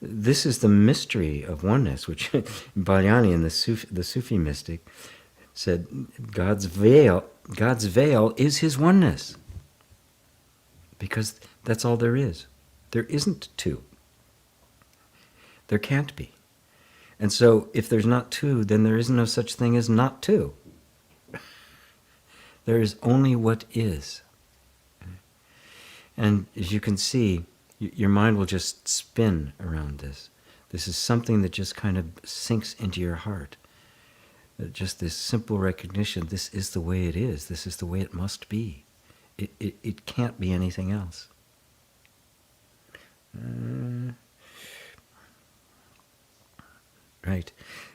This is the mystery of oneness, which Balyani, the Sufi mystic, said God's veil is his oneness. Because that's all there is. There isn't two. There can't be. And so if there's not two, then there is no such thing as not two. There is only what is. And as you can see, your mind will just spin around this. This is something that just kind of sinks into your heart. Just this simple recognition, this is the way it is. This is the way it must be. It can't be anything else. Right.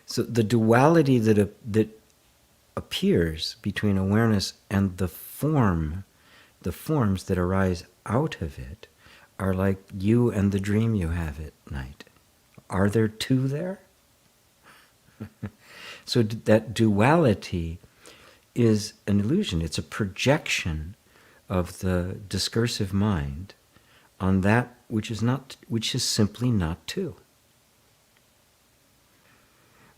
So the duality that appears between awareness and the forms that arise out of it are like you and the dream you have at night. Are there two there? So that duality is an illusion. It's a projection of the discursive mind on that which is simply not two.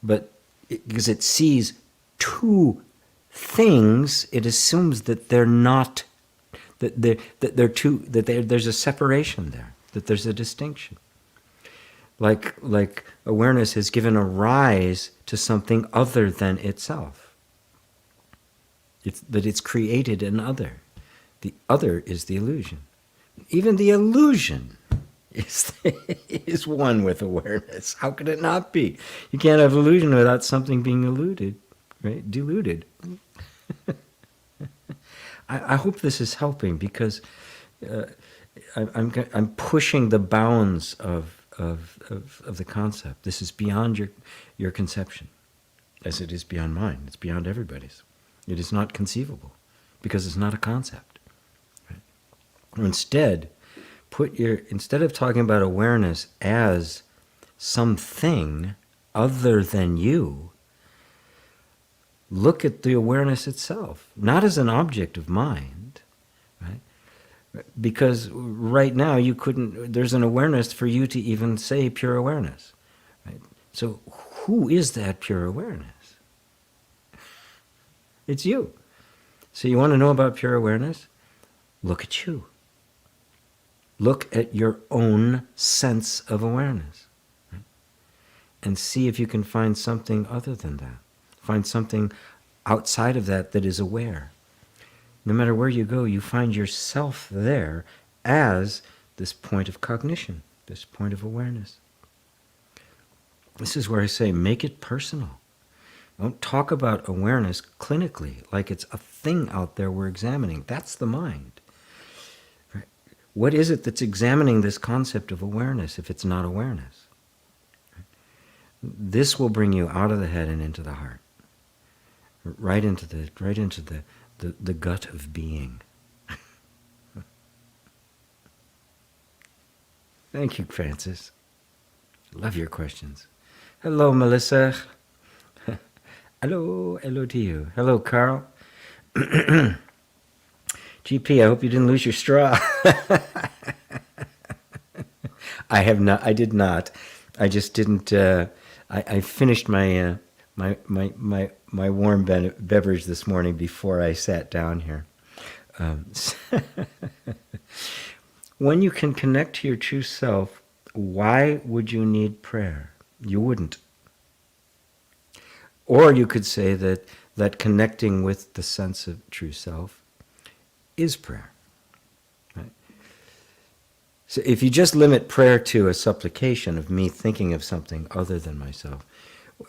But because it sees two things, it assumes that they're not, there's a separation there, that there's a distinction. Like awareness has given a rise to something other than itself. It's created an other. The other is the illusion. Even the illusion is one with awareness. How could it not be? You can't have illusion without something being eluded, right? Deluded. I hope this is helping, because I'm pushing the bounds of the concept. This is beyond your conception, as it is beyond mine. It's beyond everybody's. It is not conceivable, because it's not a concept. Right? Instead of talking about awareness as something other than you, look at the awareness itself, not as an object of mind, right? Because right now there's an awareness for you to even say pure awareness, right? So who is that pure awareness? It's you. So you want to know about pure awareness? Look at you. Look at your own sense of awareness, right? And see if you can find something other than that. Find something outside of that is aware. No matter where you go, you find yourself there as this point of cognition, this point of awareness. This is where I say, make it personal. Don't talk about awareness clinically, like it's a thing out there we're examining. That's the mind. Right? What is it that's examining this concept of awareness if it's not awareness? Right? This will bring you out of the head and into the heart. Right into the gut of being. Thank you, Francis. Love your questions. Hello, Melissa. Hello to you. Hello, Carl. GP, I hope you didn't lose your straw. I have not. I did not. I just didn't. I finished my warm beverage this morning before I sat down here. When you can connect to your true self, why would you need prayer? You wouldn't. Or you could say that connecting with the sense of true self is prayer. Right? So if you just limit prayer to a supplication of me thinking of something other than myself,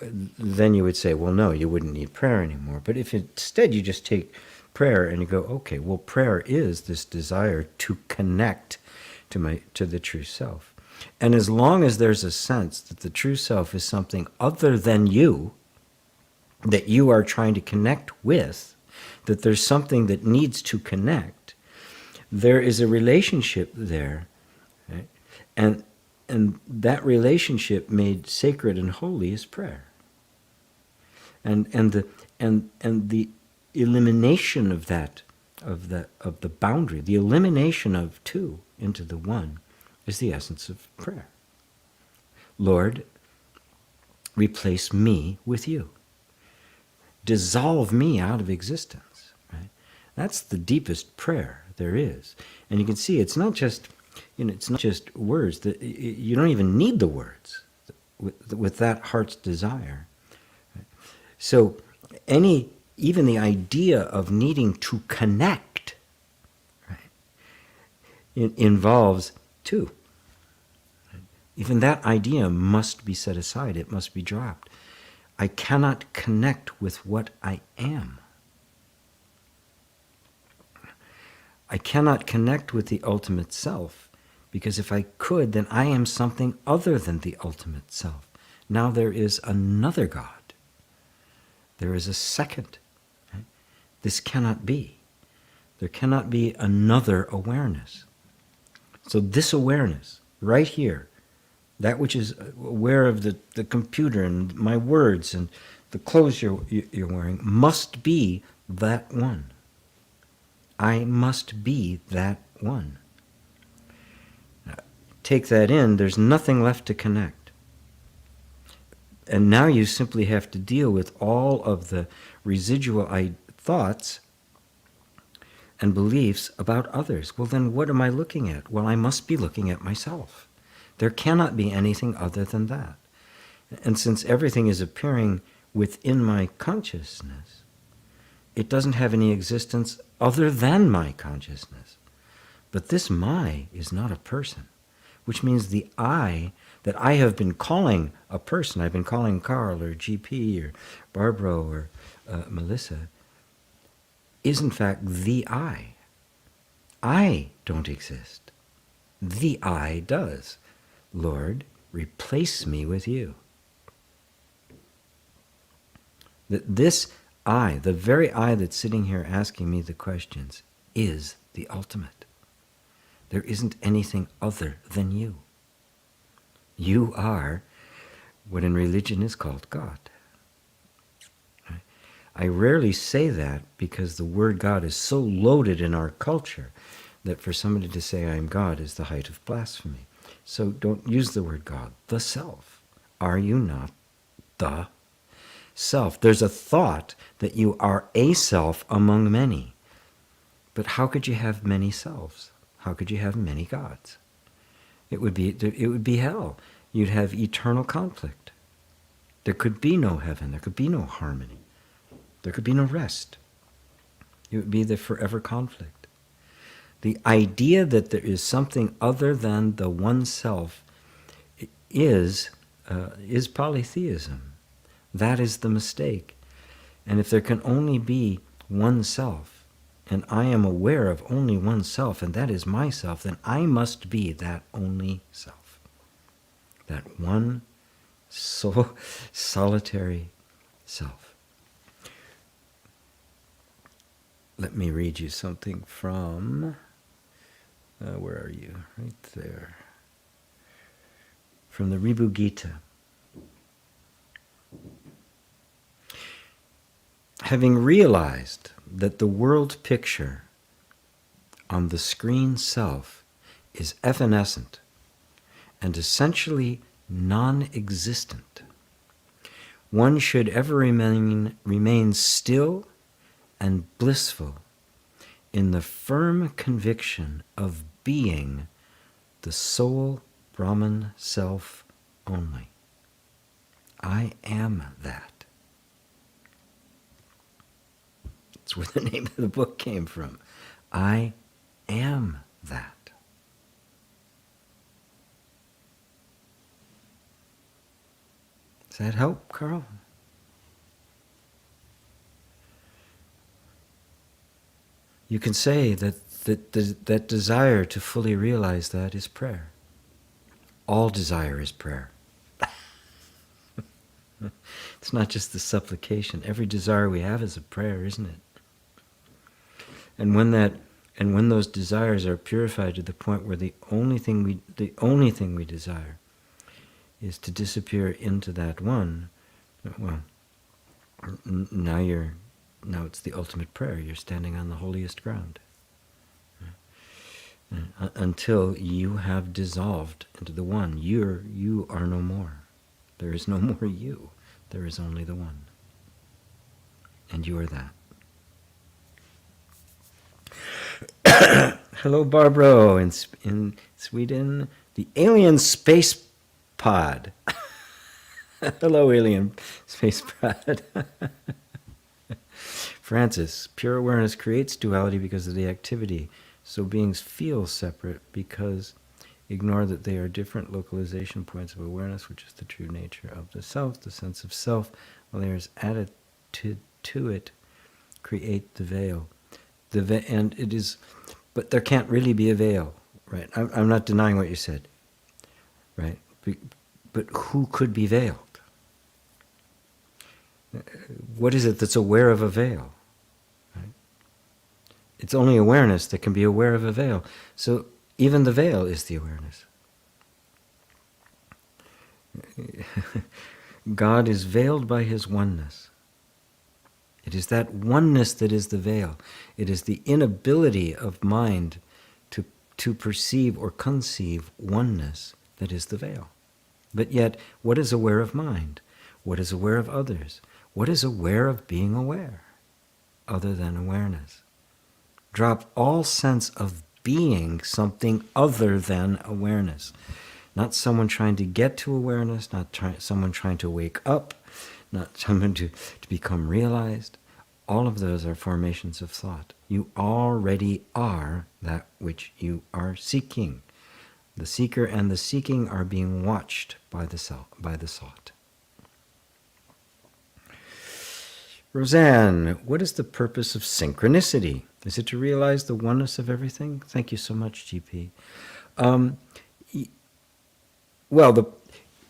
then you would say, well, no, you wouldn't need prayer anymore. But if instead you just take prayer and you go, okay, well, prayer is this desire to connect to the true self. And as long as there's a sense that the true self is something other than you, that you are trying to connect with, that there's something that needs to connect, there is a relationship there, right? And that relationship made sacred and holy is prayer. And the elimination of that, of the boundary, the elimination of two into the one, is the essence of prayer. Lord, replace me with you. Dissolve me out of existence. Right? That's the deepest prayer there is. And you can see it's not just, it's not just words. You don't even need the words with that heart's desire. Right? So even the idea of needing to connect, right, it involves two. Right? Even that idea must be set aside. It must be dropped. I cannot connect with what I am. I cannot connect with the ultimate self, because if I could, then I am something other than the ultimate self. Now there is another God. There is a second. Right? This cannot be. There cannot be another awareness. So this awareness, right here, that which is aware of the computer and my words and the clothes you're wearing, must be that one. I must be that one. Now, take that in, there's nothing left to connect. And now you simply have to deal with all of the residual thoughts and beliefs about others. Well, then what am I looking at? Well, I must be looking at myself. There cannot be anything other than that. And since everything is appearing within my consciousness, it doesn't have any existence other than my consciousness. But this my is not a person, which means the I that I have been calling a person, I've been calling Carl or GP or Barbara or Melissa, is in fact the I. I don't exist. The I does. Lord, replace me with you. That this I, the very I that's sitting here asking me the questions, is the ultimate. There isn't anything other than you. You are what in religion is called God. Right? I rarely say that because the word God is so loaded in our culture that for somebody to say I am God is the height of blasphemy. So don't use the word God. The self. Are you not the self? There's a thought that you are a self among many. But how could you have many selves? How could you have many gods? It would be hell. You'd have eternal conflict. There could be no heaven. There could be no harmony. There could be no rest. It would be the forever conflict. The idea that there is something other than the one self is polytheism. That is the mistake. And if there can only be one self, and I am aware of only one self, and that is myself, then I must be that only self. That one solitary self. Let me read you something from, where are you? Right there. From the Ribhu Gita. Having realized that the world picture on the screen self is evanescent and essentially non-existent, one should ever remain still and blissful in the firm conviction of being the sole Brahman self only. I am that. That's where the name of the book came from. I am that. that help, Carl? You can say that desire to fully realize that is prayer. All desire is prayer. It's not just the supplication. Every desire we have is a prayer, isn't it? And when those desires are purified to the point where the only thing we desire is to disappear into that one, well, now it's the ultimate prayer. You're standing on the holiest ground. Until you have dissolved into the one, you are no more. There is no more you. There is only the one. And you are that. Hello, Barbro in Sweden. The alien space pod. Hello, alien space pod. Francis, pure awareness creates duality because of the activity. So beings feel separate because ignore that they are different localization points of awareness, which is the true nature of the self, the sense of self. While there is added to it, create the veil. And it is, but there can't really be a veil, right? I'm not denying what you said, right? But who could be veiled? What is it that's aware of a veil? Right? It's only awareness that can be aware of a veil. So even the veil is the awareness. God is veiled by his oneness. It is that oneness that is the veil. It is the inability of mind to perceive or conceive oneness that is the veil. But yet, what is aware of mind? What is aware of others? What is aware of being aware, other than awareness? Drop all sense of being something other than awareness. Not someone trying to get to awareness, not someone trying to wake up, not someone to become realized. All of those are formations of thought. You already are that which you are seeking. The seeker and the seeking are being watched by the sought. Roseanne, what is the purpose of synchronicity? Is it to realize the oneness of everything? Thank you so much, GP.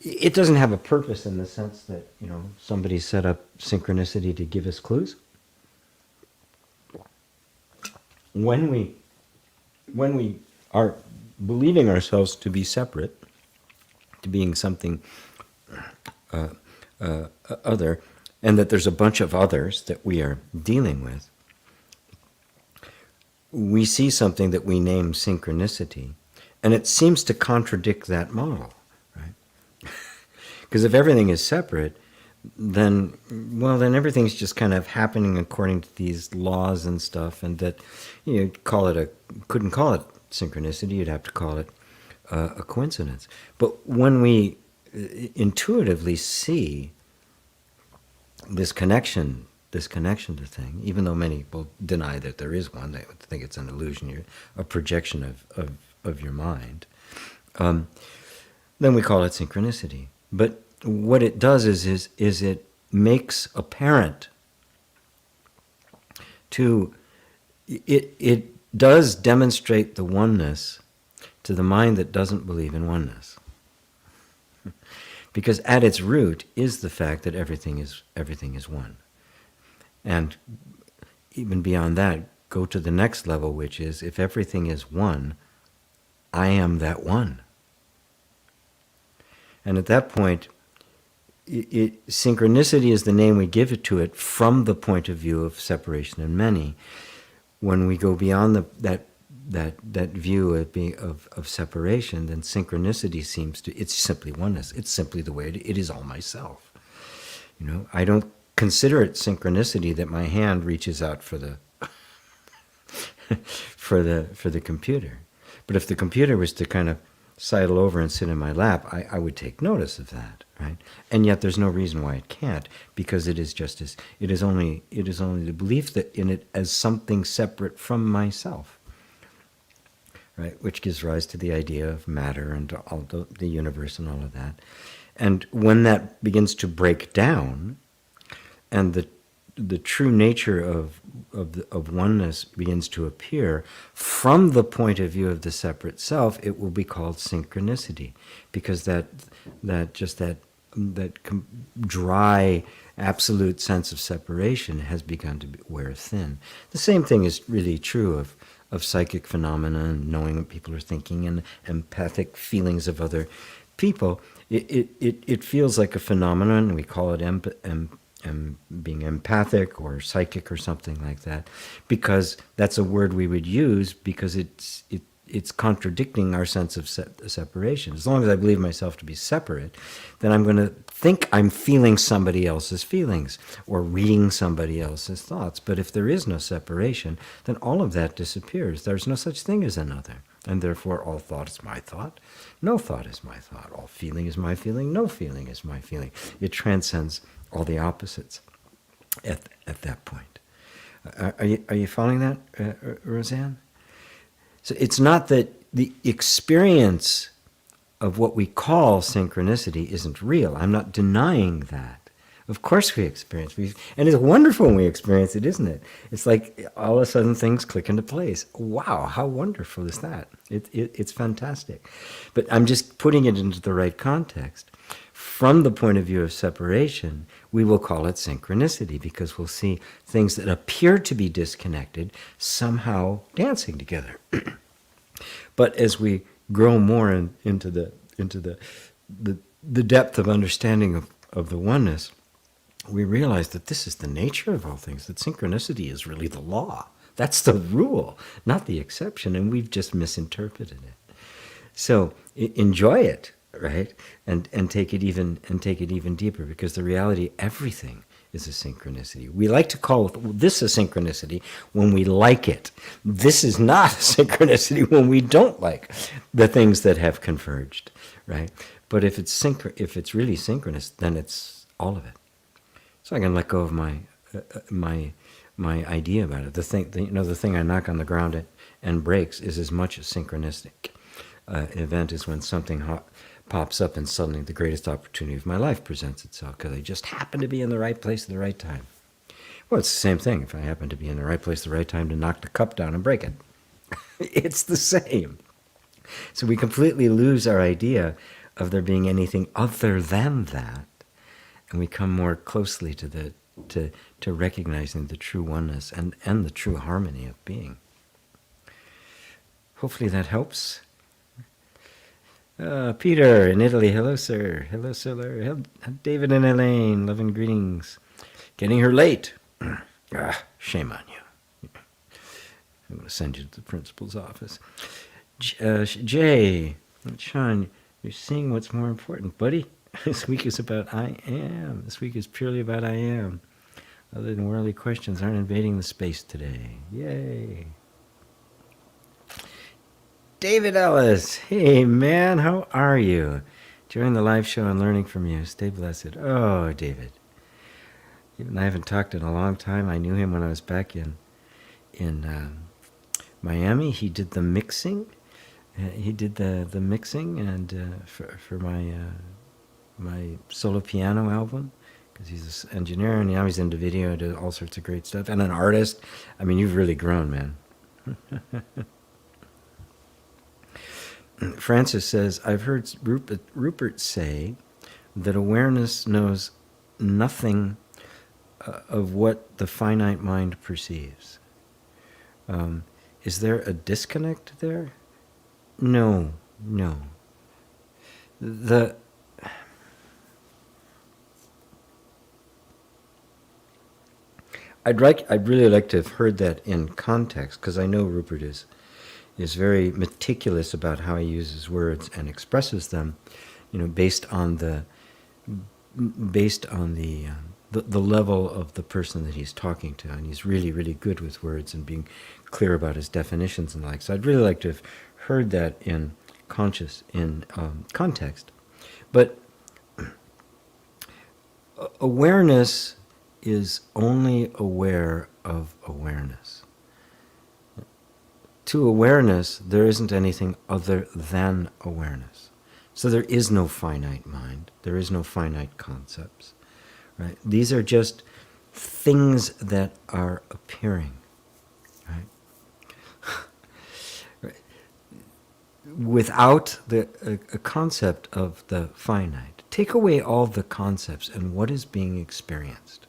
It doesn't have a purpose in the sense that, somebody set up synchronicity to give us clues. When we are believing ourselves to be separate, to being something other, and that there's a bunch of others that we are dealing with, we see something that we name synchronicity, and it seems to contradict that model, right? Because if everything is separate, then everything's just kind of happening according to these laws and stuff, and that couldn't call it synchronicity, you'd have to call it a coincidence. But when we intuitively see this connection to thing, even though many will deny that there is one, they would think it's an illusion, a projection of your mind, then we call it synchronicity. But what it does is it makes apparent it does demonstrate the oneness to the mind that doesn't believe in oneness. Because at its root is the fact that everything is one. And even beyond that, go to the next level, which is, if everything is one, I am that one. And at that point, synchronicity is the name we give it to it from the point of view of separation in many. When we go beyond that view of separation, then synchronicity it's simply oneness. It's simply the way it is all myself. I don't consider it synchronicity that my hand reaches out for the for the computer. But if the computer was to kind of sidle over and sit in my lap, I would take notice of that, right? And yet there's no reason why it can't, because it is only the belief that in it as something separate from myself, right? Which gives rise to the idea of matter and all the universe and all of that. And when that begins to break down, and the true nature of oneness begins to appear from the point of view of the separate self, it will be called synchronicity, because that dry absolute sense of separation has begun to wear thin. The same thing is really true of psychic phenomena and knowing what people are thinking and empathic feelings of other people. It feels like a phenomenon. We call it being empathic or psychic or something like that, because that's a word we would use because it's contradicting our sense of separation. As long as I believe myself to be separate, then I'm going to think I'm feeling somebody else's feelings or reading somebody else's thoughts. But if there is no separation, then all of that disappears. There's no such thing as another. And therefore, all thought is my thought. No thought is my thought. All feeling is my feeling. No feeling is my feeling. It transcends all the opposites at that point. Are you following that, Roseanne? So it's not that the experience of what we call synchronicity isn't real. I'm not denying that. Of course we experience it. And it's wonderful when we experience it, isn't it? It's like all of a sudden things click into place. Wow, how wonderful is that? It's fantastic. But I'm just putting it into the right context. From the point of view of separation, we will call it synchronicity, because we'll see things that appear to be disconnected somehow dancing together. But as we grow more into the depth of understanding of the oneness, we realize that this is the nature of all things, that synchronicity is really the law. That's the rule, not the exception, and we've just misinterpreted it. So enjoy it, right? And take it even deeper, because the reality, everything is a synchronicity. We like to call this a synchronicity when we like it. This is not a synchronicity when we don't like the things that have converged, right? But if it's really synchronous, then it's all of it. So I can let go of my idea about it. The thing I knock on the ground and breaks is as much a synchronistic event as when something pops up and suddenly the greatest opportunity of my life presents itself because I just happen to be in the right place at the right time. Well, it's the same thing if I happen to be in the right place at the right time to knock the cup down and break it. It's the same. So we completely lose our idea of there being anything other than that, and we come more closely to recognizing the true oneness and the true harmony of being. Hopefully that helps. Peter in Italy, hello sir, hello sir. David and Elaine, love and greetings. Getting her late. Shame on you. I'm going to send you to the principal's office. Jay, Sean, you're seeing what's more important, buddy. This week is about I am. This week is purely about I am. Other than worldly questions aren't invading the space today. Yay. David Ellis, hey man, how are you? Enjoying the live show and learning from you. Stay blessed. Oh, David. Even I haven't talked in a long time. I knew him when I was back in Miami. He did the mixing. He did the mixing and for my solo piano album, because he's an engineer and now he's into video and does all sorts of great stuff, and an artist. I mean, you've really grown, man. Francis says, I've heard Rupert say that awareness knows nothing of what the finite mind perceives. Is there a disconnect there? No. I'd really like to have heard that in context, because I know Rupert is very meticulous about how he uses words and expresses them, based on the level of the person that he's talking to, and he's really, really good with words and being clear about his definitions and the like. So I'd really like to have heard that in context. But awareness is only aware of awareness. To awareness, there isn't anything other than awareness. So there is no finite mind. There is no finite concepts. Right? These are just things that are appearing. Right? Right. Without a concept of the finite, take away all the concepts, and what is being experienced?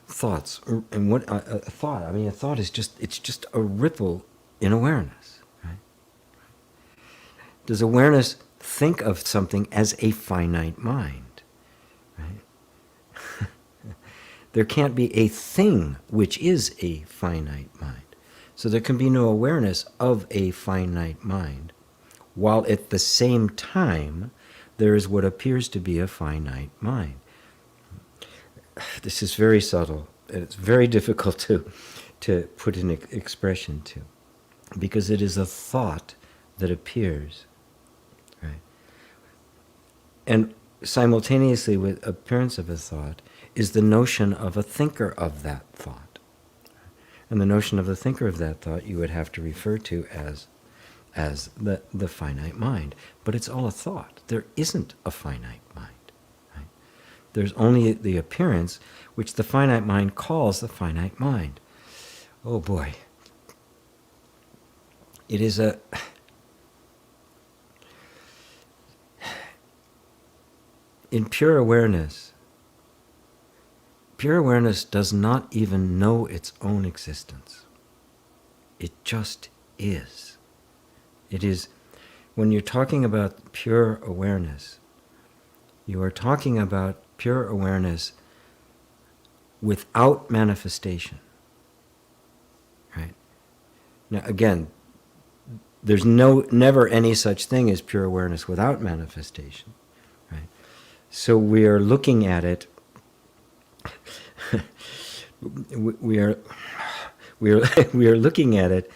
Thoughts. And what a thought? I mean, a thought is just a ripple in awareness. Right? Does awareness think of something as a finite mind? Right? There can't be a thing which is a finite mind. So there can be no awareness of a finite mind, while at the same time there is what appears to be a finite mind. This is very subtle, and it's very difficult to put an expression to, because it is a thought that appears. Right? And simultaneously with appearance of a thought is the notion of a thinker of that thought. And the notion of the thinker of that thought you would have to refer to as the finite mind. But it's all a thought. There isn't a finite mind. Right? There's only the appearance, which the finite mind calls the finite mind. Oh boy. It is a... In pure awareness does not even know its own existence. It just is. It is, when you're talking about pure awareness, you are talking about pure awareness without manifestation. Right? Now again, there's never any such thing as pure awareness without manifestation. Right? So we are looking at it. we are looking at it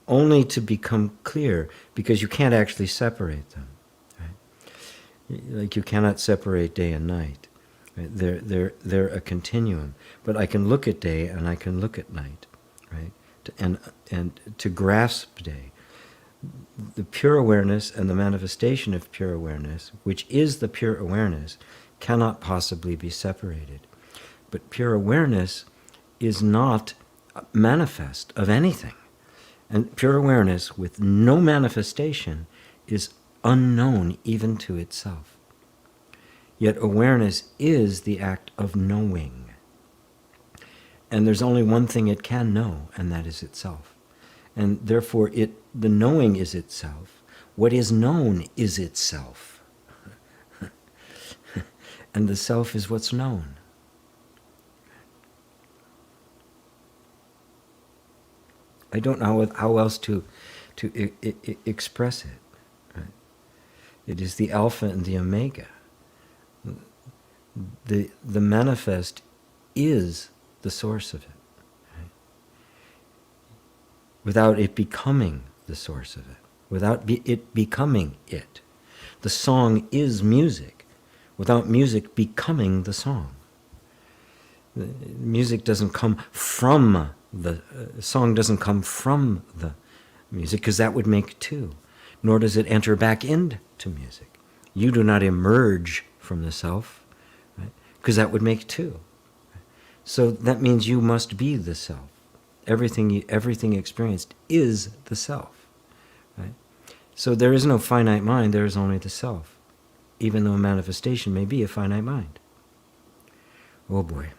only to become clear, because you can't actually separate them. Right? Like you cannot separate day and night. Right? They're a continuum. But I can look at day and I can look at night. Right? And to grasp day, the pure awareness and the manifestation of pure awareness, which is the pure awareness, cannot possibly be separated. But pure awareness is not manifest of anything. And pure awareness with no manifestation is unknown even to itself. Yet awareness is the act of knowing. And there's only one thing it can know, and that is itself. And therefore the knowing is itself. What is known is itself. And the self is what's known. I don't know how else to express it. Right? It is the alpha and the omega. The manifest is the source of it. Right? Without it becoming the source of it. Without it becoming it. The song is music, without music becoming the song. The music doesn't come from the song doesn't come from the music, because that would make two. Nor does it enter back into music. You do not emerge from the self, right? Because that would make two. So that means you must be the self. Everything experienced is the self. Right? So there is no finite mind, there is only the self, even though a manifestation may be a finite mind. Oh boy.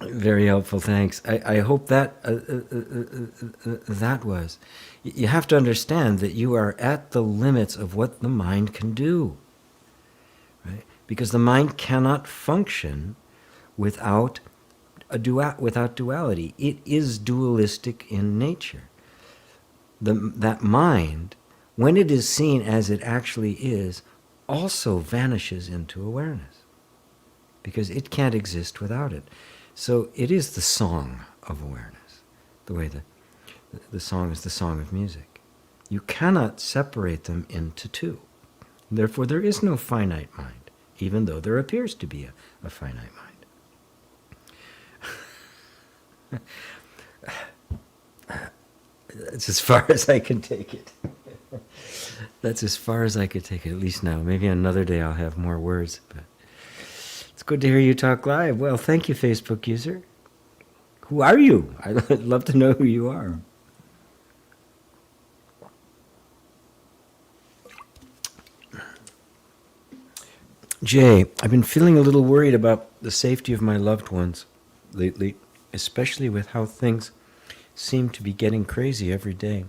Very helpful, thanks. I hope that that was. You have to understand that you are at the limits of what the mind can do. Right? Because the mind cannot function without without duality. It is dualistic in nature. That mind, when it is seen as it actually is, also vanishes into awareness, because it can't exist without it. So it is the song of awareness, the way the song is the song of music. You cannot separate them into two. Therefore, there is no finite mind, even though there appears to be a finite mind. That's as far as I can take it. That's as far as I could take it, at least now. Maybe another day I'll have more words. But it's good to hear you talk live. Well, thank you, Facebook user. Who are you? I'd love to know who you are. Jay, I've been feeling a little worried about the safety of my loved ones lately, especially with how things seem to be getting crazy every day.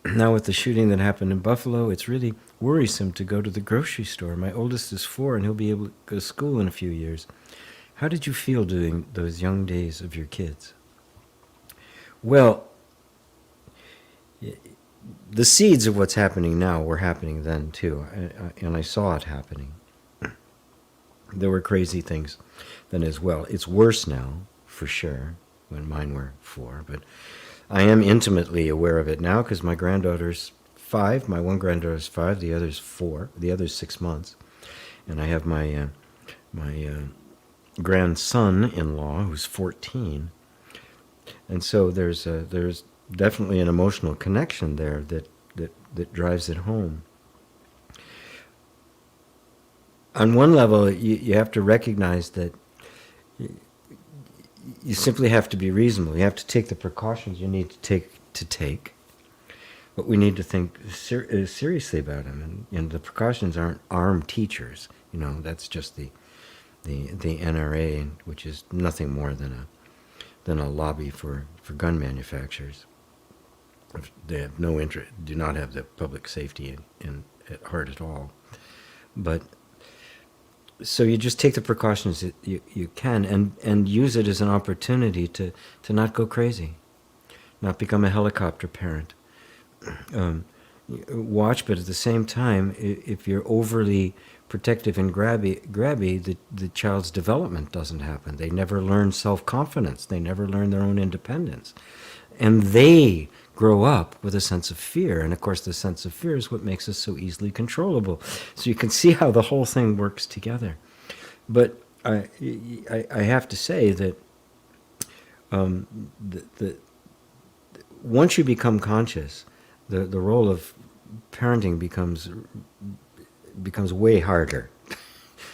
Now with the shooting that happened in Buffalo, it's really worrisome to go to the grocery store. My oldest is 4 and he'll be able to go to school in a few years. How did you feel during those young days of your kids? Well, the seeds of what's happening now were happening then too, and I saw it happening. There were crazy things then as well. It's worse now, for sure, when mine were 4, but I am intimately aware of it now because my granddaughter's 5. My one granddaughter's 5, the other's 4, the other's 6 months. And I have my grandson-in-law who's 14. And so there's definitely an emotional connection there that drives it home. On one level, you have to recognize that you simply have to be reasonable. You have to take the precautions you need to take. But we need to think seriously about them. And the precautions aren't armed teachers. That's just the NRA, which is nothing more than a lobby for gun manufacturers. They have no interest, do not have the public safety at heart at all. But so you just take the precautions that you can and use it as an opportunity to not go crazy, not become a helicopter parent. Watch, but at the same time, if you're overly protective and grabby, the child's development doesn't happen. They never learn self-confidence. They never learn their own independence. And they grow up with a sense of fear. And of course, the sense of fear is what makes us so easily controllable. So you can see how the whole thing works together. But I have to say that once you become conscious, the role of parenting becomes way harder.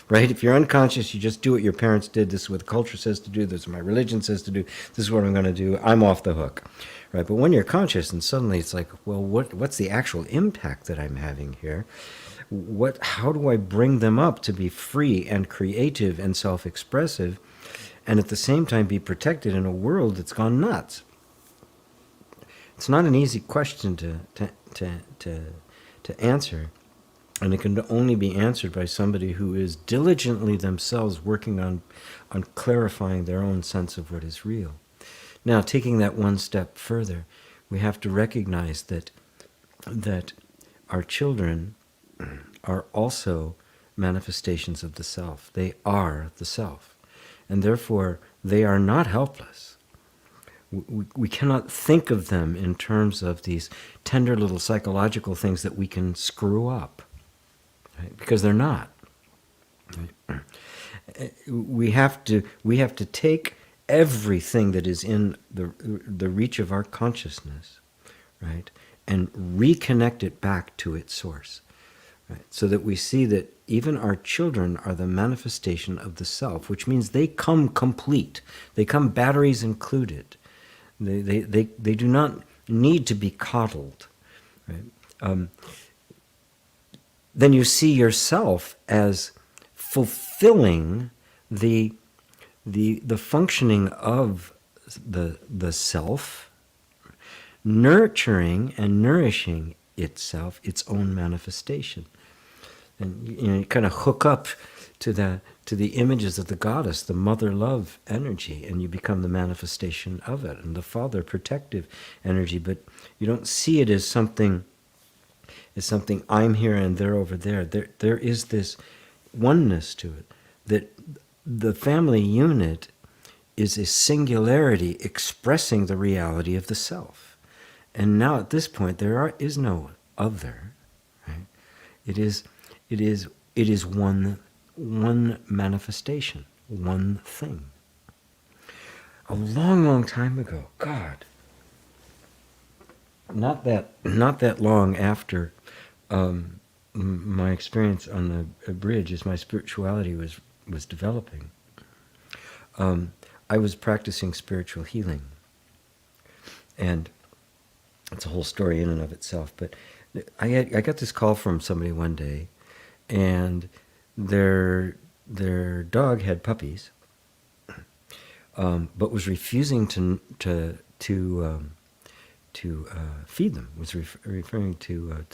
Right? If you're unconscious, you just do what your parents did. This is what the culture says to do. This is what my religion says to do. This is what I'm going to do. I'm off the hook. Right? But when you're conscious and suddenly it's like, well, what's the actual impact that I'm having here? How do I bring them up to be free and creative and self-expressive and at the same time be protected in a world that's gone nuts? It's not an easy question to answer. And it can only be answered by somebody who is diligently themselves working on clarifying their own sense of what is real. Now, taking that one step further, we have to recognize that our children are also manifestations of the self. They are the self. And therefore, they are not helpless. We cannot think of them in terms of these tender little psychological things that we can screw up. Right? Because they're not. Right? We have to take everything that is in the reach of our consciousness, right, and reconnect it back to its source, right? So that we see that even our children are the manifestation of the self, which means they come complete. They come batteries included. They do not need to be coddled, right? Then you see yourself as fulfilling the functioning of the self, nurturing and nourishing itself, its own manifestation. And you kind of hook up to the images of the goddess, the mother love energy, and you become the manifestation of it, and the father protective energy. But you don't see it as something I'm here and they're over there. There is this oneness to it, that the family unit is a singularity expressing the reality of the self. And now at this point there is no other. Right? It is one manifestation, one thing. a long, long time ago. God, not that long after my experience on the bridge, as my spirituality was developing. I was practicing spiritual healing, and it's a whole story in and of itself. But I got this call from somebody one day, and their dog had puppies, but was refusing to feed them. Was referring to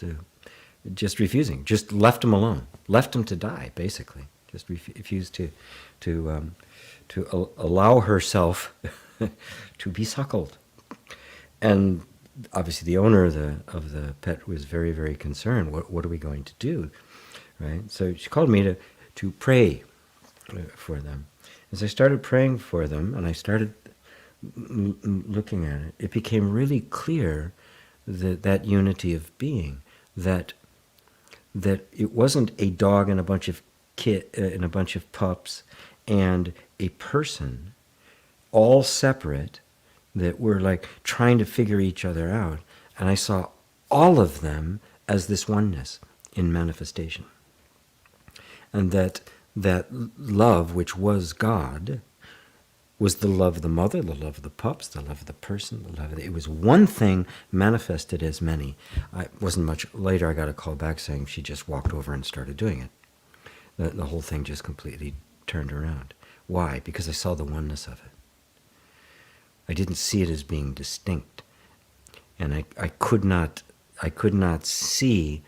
just refusing. Just left them alone. Left them to die, basically. Just refused to allow herself to be suckled. And obviously, the owner of the pet was very, very concerned. What are we going to do, right? So she called me to pray for them. As I started praying for them, and I started looking at it, it became really clear that unity of being, that it wasn't a dog and a bunch of and a bunch of pups and a person, all separate, that were like trying to figure each other out. And I saw all of them as this oneness in manifestation. And that love, which was God, was the love of the mother, the love of the pups, the love of the person, the love of it was one thing manifested as many. I wasn't much later, I got a call back saying she just walked over and started doing it. The whole thing just completely turned around. Why? Because I saw the oneness of it. I didn't see it as being distinct, and I could not see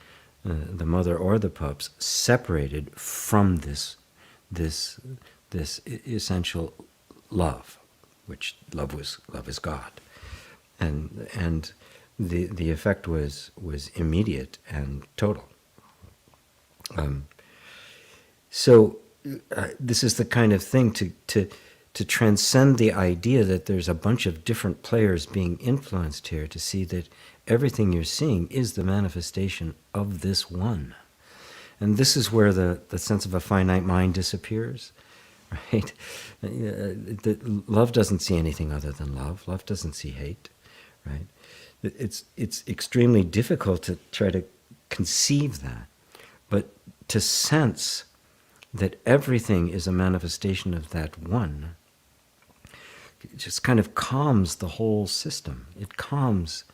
the mother or the pups separated from this essential love, which love is God, and the effect was immediate and total. So this is the kind of thing to transcend the idea that there's a bunch of different players being influenced here, to see that everything you're seeing is the manifestation of this one. And this is where the sense of a finite mind disappears, right? Love doesn't see anything other than love. Love doesn't see hate, right? It's extremely difficult to try to conceive that, but to sense that everything is a manifestation of that one, it just kind of calms the whole system. It calms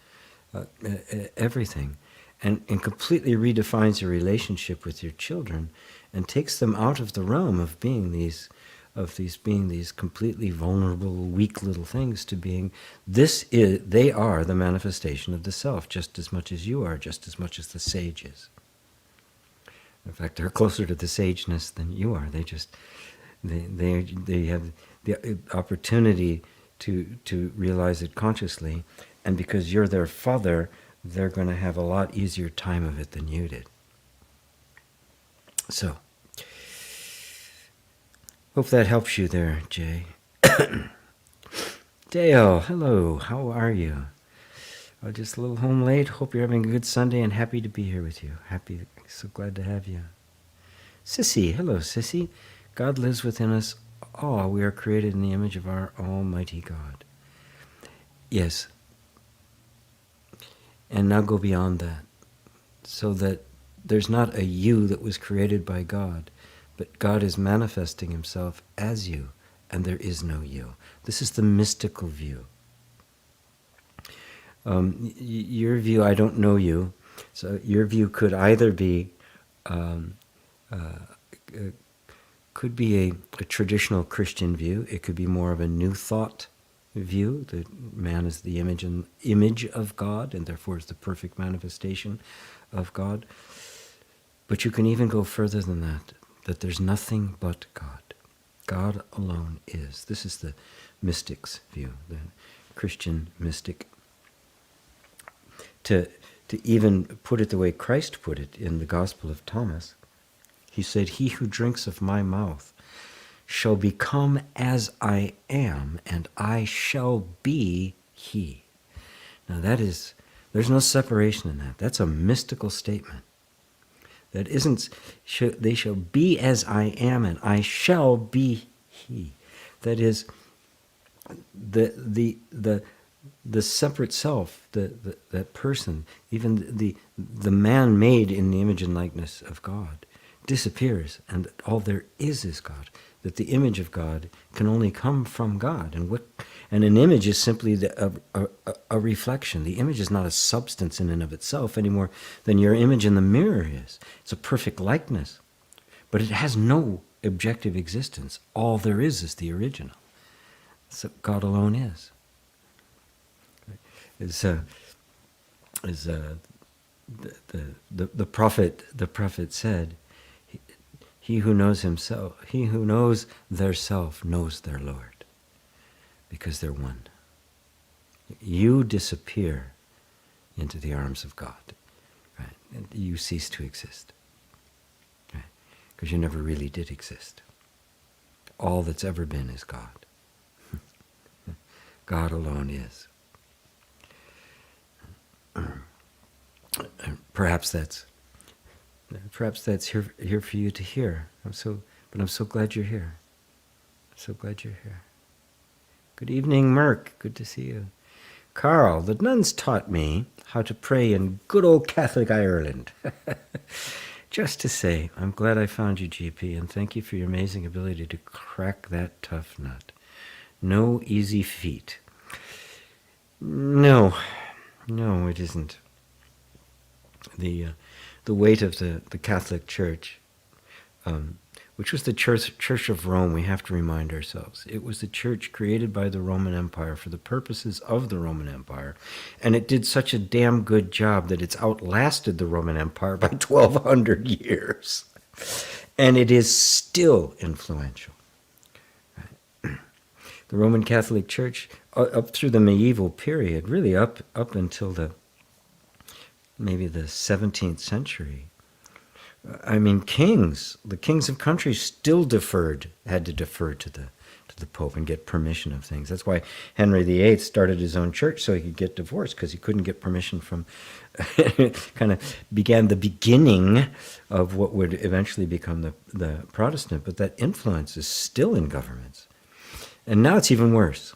everything, and completely redefines your relationship with your children, and takes them out of the realm of being these completely vulnerable, weak little things, to being they are the manifestation of the self, just as much as you are, just as much as the sage is. In fact, they're closer to the sageness than you are. They have the opportunity to realize it consciously, and because you're their father, they're going to have a lot easier time of it than you did. So, hope that helps you there, Jay. Dale, hello. How are you? Just a little home late. Hope you're having a good Sunday, and happy to be here with you. So glad to have you. Sissy, hello, Sissy. God lives within us all. We are created in the image of our Almighty God. Yes. And now go beyond that, so that there's not a you that was created by God, but God is manifesting himself as you, and there is no you. This is the mystical view. Your view, I don't know you, so your view could either be could be a traditional Christian view. It could be more of a new thought view, that man is the image of God, and therefore is the perfect manifestation of God. But you can even go further than that there's nothing but God. God alone is. This is the mystic's view, the Christian mystic. To even put it the way Christ put it in the Gospel of Thomas, he said, "He who drinks of my mouth shall become as I am, and I shall be he." Now there's no separation in that. That's a mystical statement. That isn't, they shall be as I am, and I shall be he. That is, the separate self, that person, even the man made in the image and likeness of God, disappears, and all there is God. That the image of God can only come from God, and an image is simply a reflection. The image is not a substance in and of itself any more than your image in the mirror is. It's a perfect likeness, but it has no objective existence. All there is the original. So God alone is. The prophet said, he who knows himself, he who knows their self knows their Lord, because they're one. You disappear into the arms of God, right? And you cease to exist, right? Because you never really did exist. All that's ever been is God. God alone is. Perhaps that's here for you to hear. I'm so glad you're here. I'm so glad you're here. Good evening, Merck. Good to see you. Carl, the nuns taught me how to pray in good old Catholic Ireland. Just to say, I'm glad I found you, GP, and thank you for your amazing ability to crack that tough nut. No easy feat. No, it isn't. The weight of the Catholic Church, which was the Church of Rome, we have to remind ourselves. It was the church created by the Roman Empire for the purposes of the Roman Empire, and it did such a damn good job that it's outlasted the Roman Empire by 1,200 years. And it is still influential. The Roman Catholic Church, up through the medieval period, really up until maybe the 17th century. I mean, the kings of countries still had to defer to the Pope and get permission of things. That's why Henry VIII started his own church, so he could get divorced, because he couldn't get permission from, kind of began the beginning of what would eventually become the Protestant. But that influence is still in governments. And now it's even worse.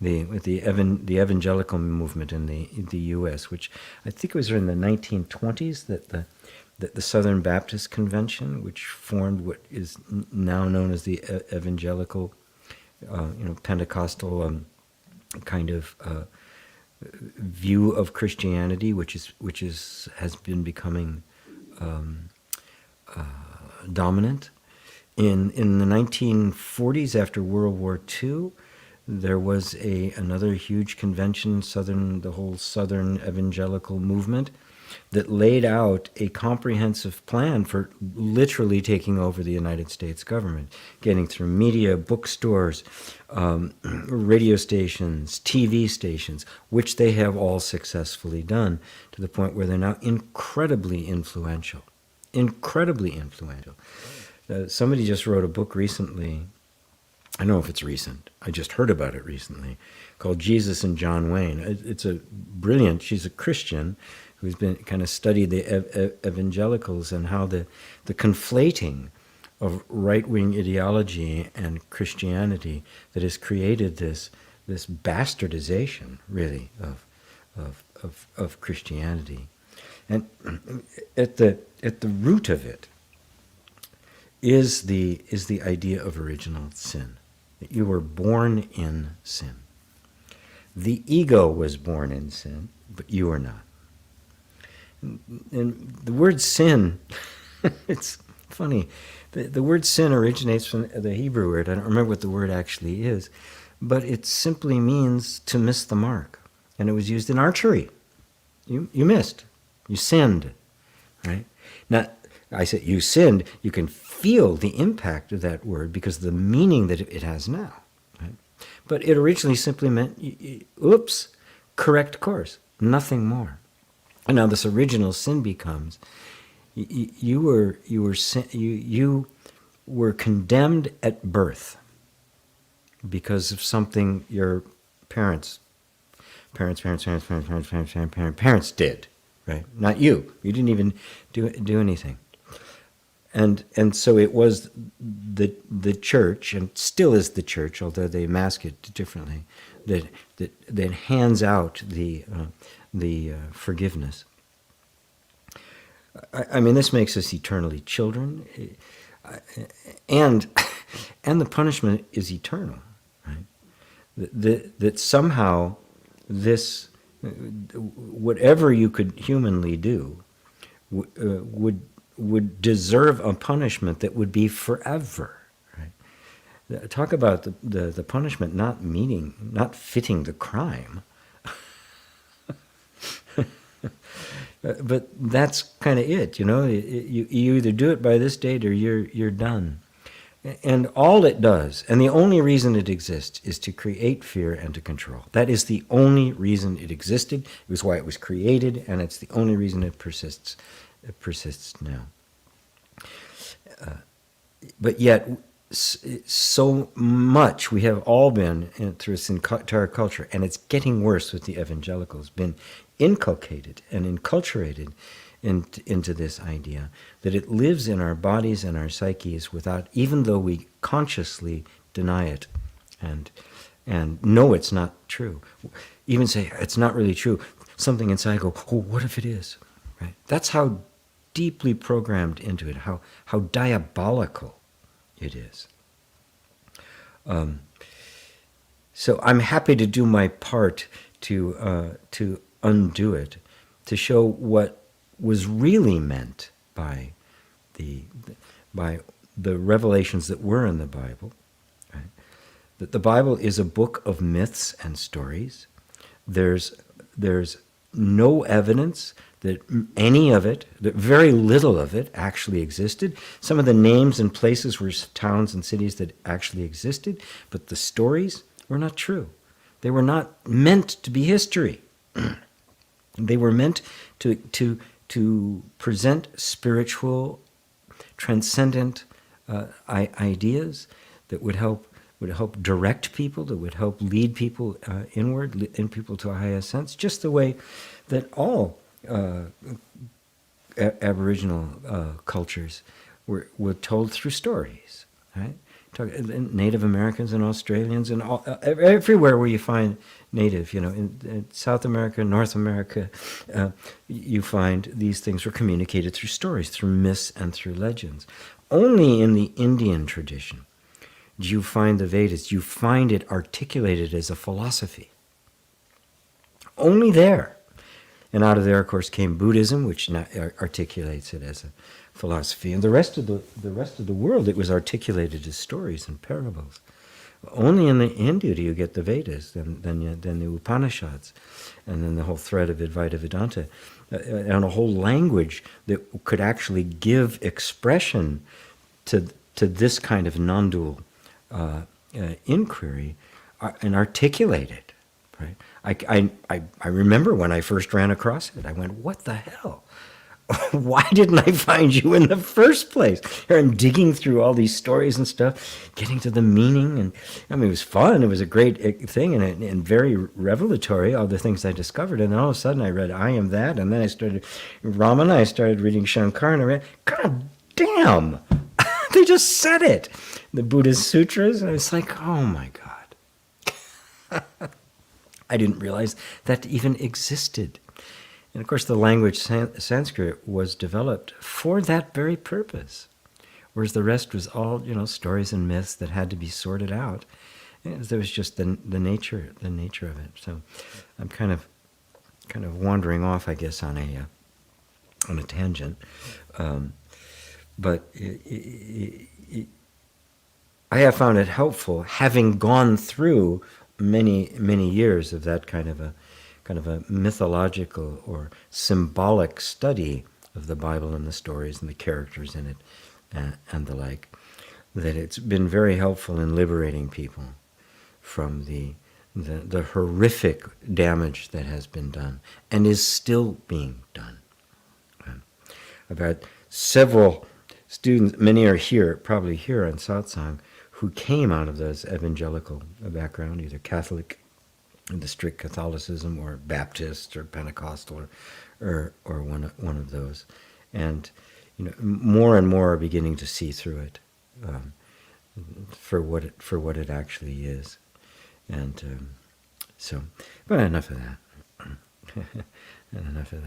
With the evangelical movement in the U.S., which I think it was in the 1920s that the Southern Baptist Convention, which formed what is now known as the evangelical, Pentecostal kind of view of Christianity, which has been becoming dominant. In the 1940s, after World War II, there was another huge convention, the whole Southern evangelical movement, that laid out a comprehensive plan for literally taking over the United States government, getting through media, bookstores, radio stations, TV stations, which they have all successfully done, to the point where they're now incredibly influential. Incredibly influential. Somebody just wrote a book recently. I don't know if it's recent. I just heard about it recently, called Jesus and John Wayne. It's she's a Christian who's been kind of studied the evangelicals and how the conflating of right-wing ideology and Christianity that has created this bastardization, really, of Christianity. And at the root of it is the idea of original sin. That you were born in sin. The ego was born in sin, but you are not. And the word sin, it's funny. The word sin originates from the Hebrew word. I don't remember what the word actually is, but it simply means to miss the mark. And it was used in archery. You missed. You sinned, right? Now, I said you sinned. You can feel the impact of that word because of the meaning that it has now. Right? But it originally simply meant, oops, correct course, nothing more. And now this original sin becomes, you were condemned at birth because of something your parents did, right? Not you. You didn't even do anything. And so it was the church, and still is the church, although they mask it differently, that hands out the forgiveness. I mean, this makes us eternally children, and the punishment is eternal, right? That somehow this, whatever you could humanly do, would deserve a punishment that would be forever. Right? Talk about the punishment not fitting the crime. But that's kind of it, you know. You either do it by this date or you're done. And all it does, and the only reason it exists, is to create fear and to control. That is the only reason it existed. It was why it was created, and it's the only reason it persists. It persists now. But yet, so much we have all been through this entire culture, and it's getting worse with the evangelicals, been inculcated and enculturated into this idea that it lives in our bodies and our psyches without, even though we consciously deny it and know it's not true. Even say it's not really true. Something inside go, oh, what if it is? Right? That's how deeply programmed into it, how diabolical it is. So I'm happy to do my part to undo it, to show what was really meant by the revelations that were in the Bible. Right? That the Bible is a book of myths and stories. There's no evidence that any of it, that very little of it actually existed. Some of the names and places were towns and cities that actually existed, but the stories were not true. They were not meant to be history. They were meant to present spiritual, transcendent ideas that would help direct people, that would help lead people inward, lead people to a higher sense, just the way that all Aboriginal cultures were told through stories, right? Native Americans and Australians and everywhere where you find native, in South America, North America, you find these things were communicated through stories, through myths and through legends. Only in the Indian tradition do you find the Vedas, you find it articulated as a philosophy. Only there. And out of there, of course, came Buddhism, which articulates it as a philosophy. And the rest of the world, it was articulated as stories and parables. Only in the India do you get the Vedas, then the Upanishads, and then the whole thread of Advaita Vedanta, and a whole language that could actually give expression to this kind of non-dual inquiry and articulate it. Right? I remember when I first ran across it, I went, what the hell? Why didn't I find you in the first place? Here I'm digging through all these stories and stuff, getting to the meaning, and I mean, it was fun. It was a great thing and very revelatory, all the things I discovered. And then all of a sudden I read I Am That, and then I started Ramana, I started reading Shankar, and I read, God damn! They just said it! The Buddhist sutras, and I was like, oh my God. I didn't realize that even existed. And of course, the language Sanskrit was developed for that very purpose, whereas the rest was all, stories and myths that had to be sorted out. And there was just the nature of it. So I'm kind of wandering off, I guess, on a tangent. But I have found it helpful, having gone through many years of that kind of a mythological or symbolic study of the Bible and the stories and the characters in it and the like, that it's been very helpful in liberating people from the horrific damage that has been done and is still being done. I've had several students, many are here, probably here on Satsang, who came out of those evangelical background, either Catholic, in the strict Catholicism, or Baptist, or Pentecostal, or one of those. And more and more are beginning to see through it, um, for what it actually is. And so, but enough of that. And enough of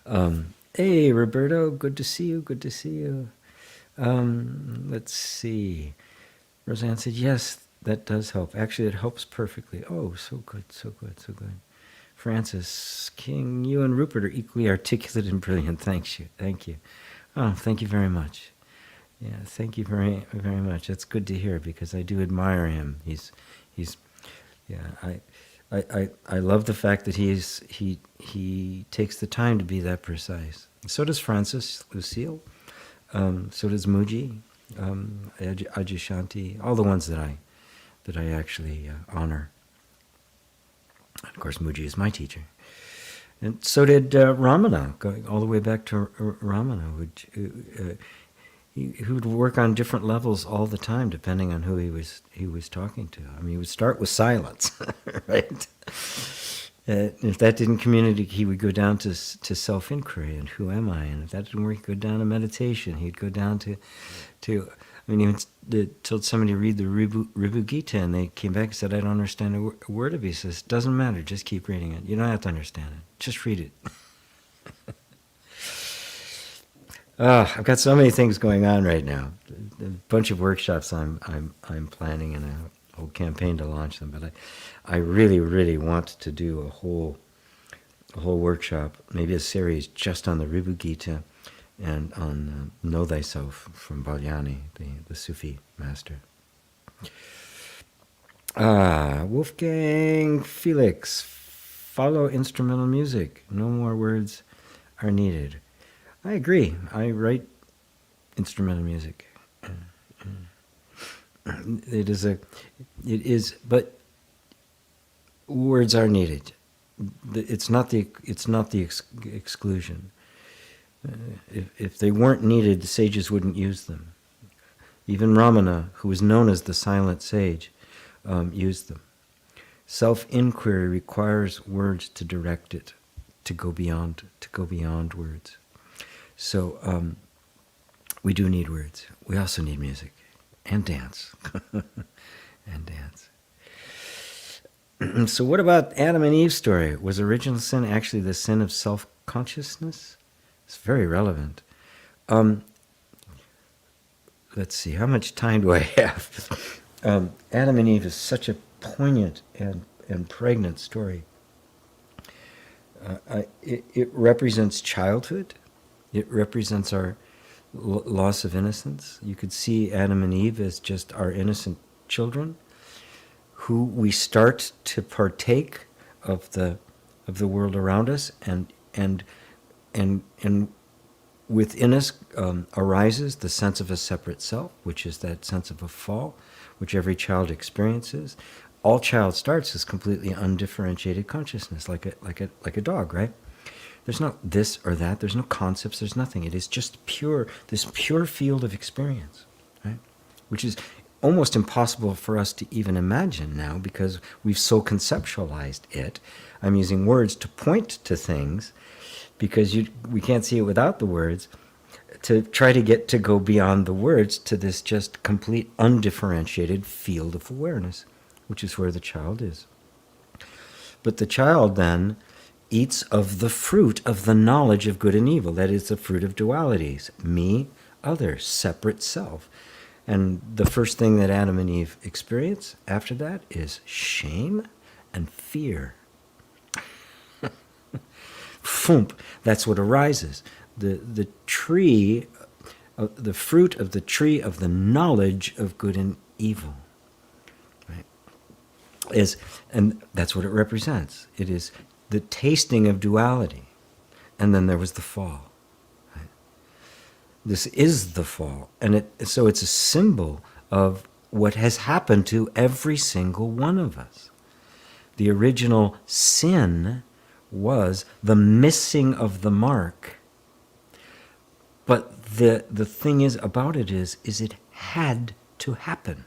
that. Hey, Roberto, good to see you. Good to see you. Let's see. Roseanne said, yes, that does help. Actually, it helps perfectly. Oh, so good, so good, so good. Francis, King, you and Rupert are equally articulate and brilliant. Thank you. Thank you. Oh, thank you very much. Yeah, thank you very, very much. That's good to hear because I do admire him. He's, yeah, I love the fact that he takes the time to be that precise. So does Francis, Lucille. So does Muji, Ajishanti, all the ones that I actually honor. Of course, Muji is my teacher. And so did Ramana, going all the way back to Ramana. He would work on different levels all the time, depending on who he was talking to. I mean, he would start with silence, right? If that didn't communicate, he would go down to self-inquiry and who am I? And if that didn't work, he'd go down to meditation. He'd go down to I mean, even told somebody to read the Ribhu Gita, and they came back and said, I don't understand a word of it. He says, it doesn't matter, just keep reading it. You don't have to understand it. Just read it. I've got so many things going on right now. A bunch of workshops I'm planning, and a whole campaign to launch them. But I really, really want to do a whole workshop, maybe a series just on the Ribhu Gita and on Know Thyself from Balyani, the Sufi master. Wolfgang Felix, follow instrumental music. No more words are needed. I agree. I write instrumental music. It is, but words are needed. It's not the exclusion. If they weren't needed, the sages wouldn't use them. Even Ramana, who was known as the silent sage, used them. Self-inquiry requires words to direct it, to go beyond words. So we do need words. We also need music and dance. And dance. So what about Adam and Eve's story? Was original sin actually the sin of self-consciousness? It's very relevant. Let's see, how much time do I have? Adam and Eve is such a poignant and pregnant story. It represents childhood. It represents our loss of innocence. You could see Adam and Eve as just our innocent children, who we start to partake of the world around us, and within us arises the sense of a separate self, which is that sense of a fall, which every child experiences. All child starts as completely undifferentiated consciousness, like a dog, right? There's no this or that. There's no concepts. There's nothing. It is just this pure field of experience, right? Which is almost impossible for us to even imagine now because we've so conceptualized it. I'm using words to point to things because we can't see it without the words, to try to go beyond the words to this just complete undifferentiated field of awareness, which is where the child is. But the child then eats of the fruit of the knowledge of good and evil. That is the fruit of dualities. Me, other, separate self. And the first thing that Adam and Eve experience after that is shame and fear. Foomp, that's what arises. The tree, the fruit of the tree of the knowledge of good and evil. Right? And that's what it represents. It is the tasting of duality. And then there was the fall. Right? This is the fall. And so it's a symbol of what has happened to every single one of us. The original sin was the missing of the mark. But the thing is about it is it had to happen.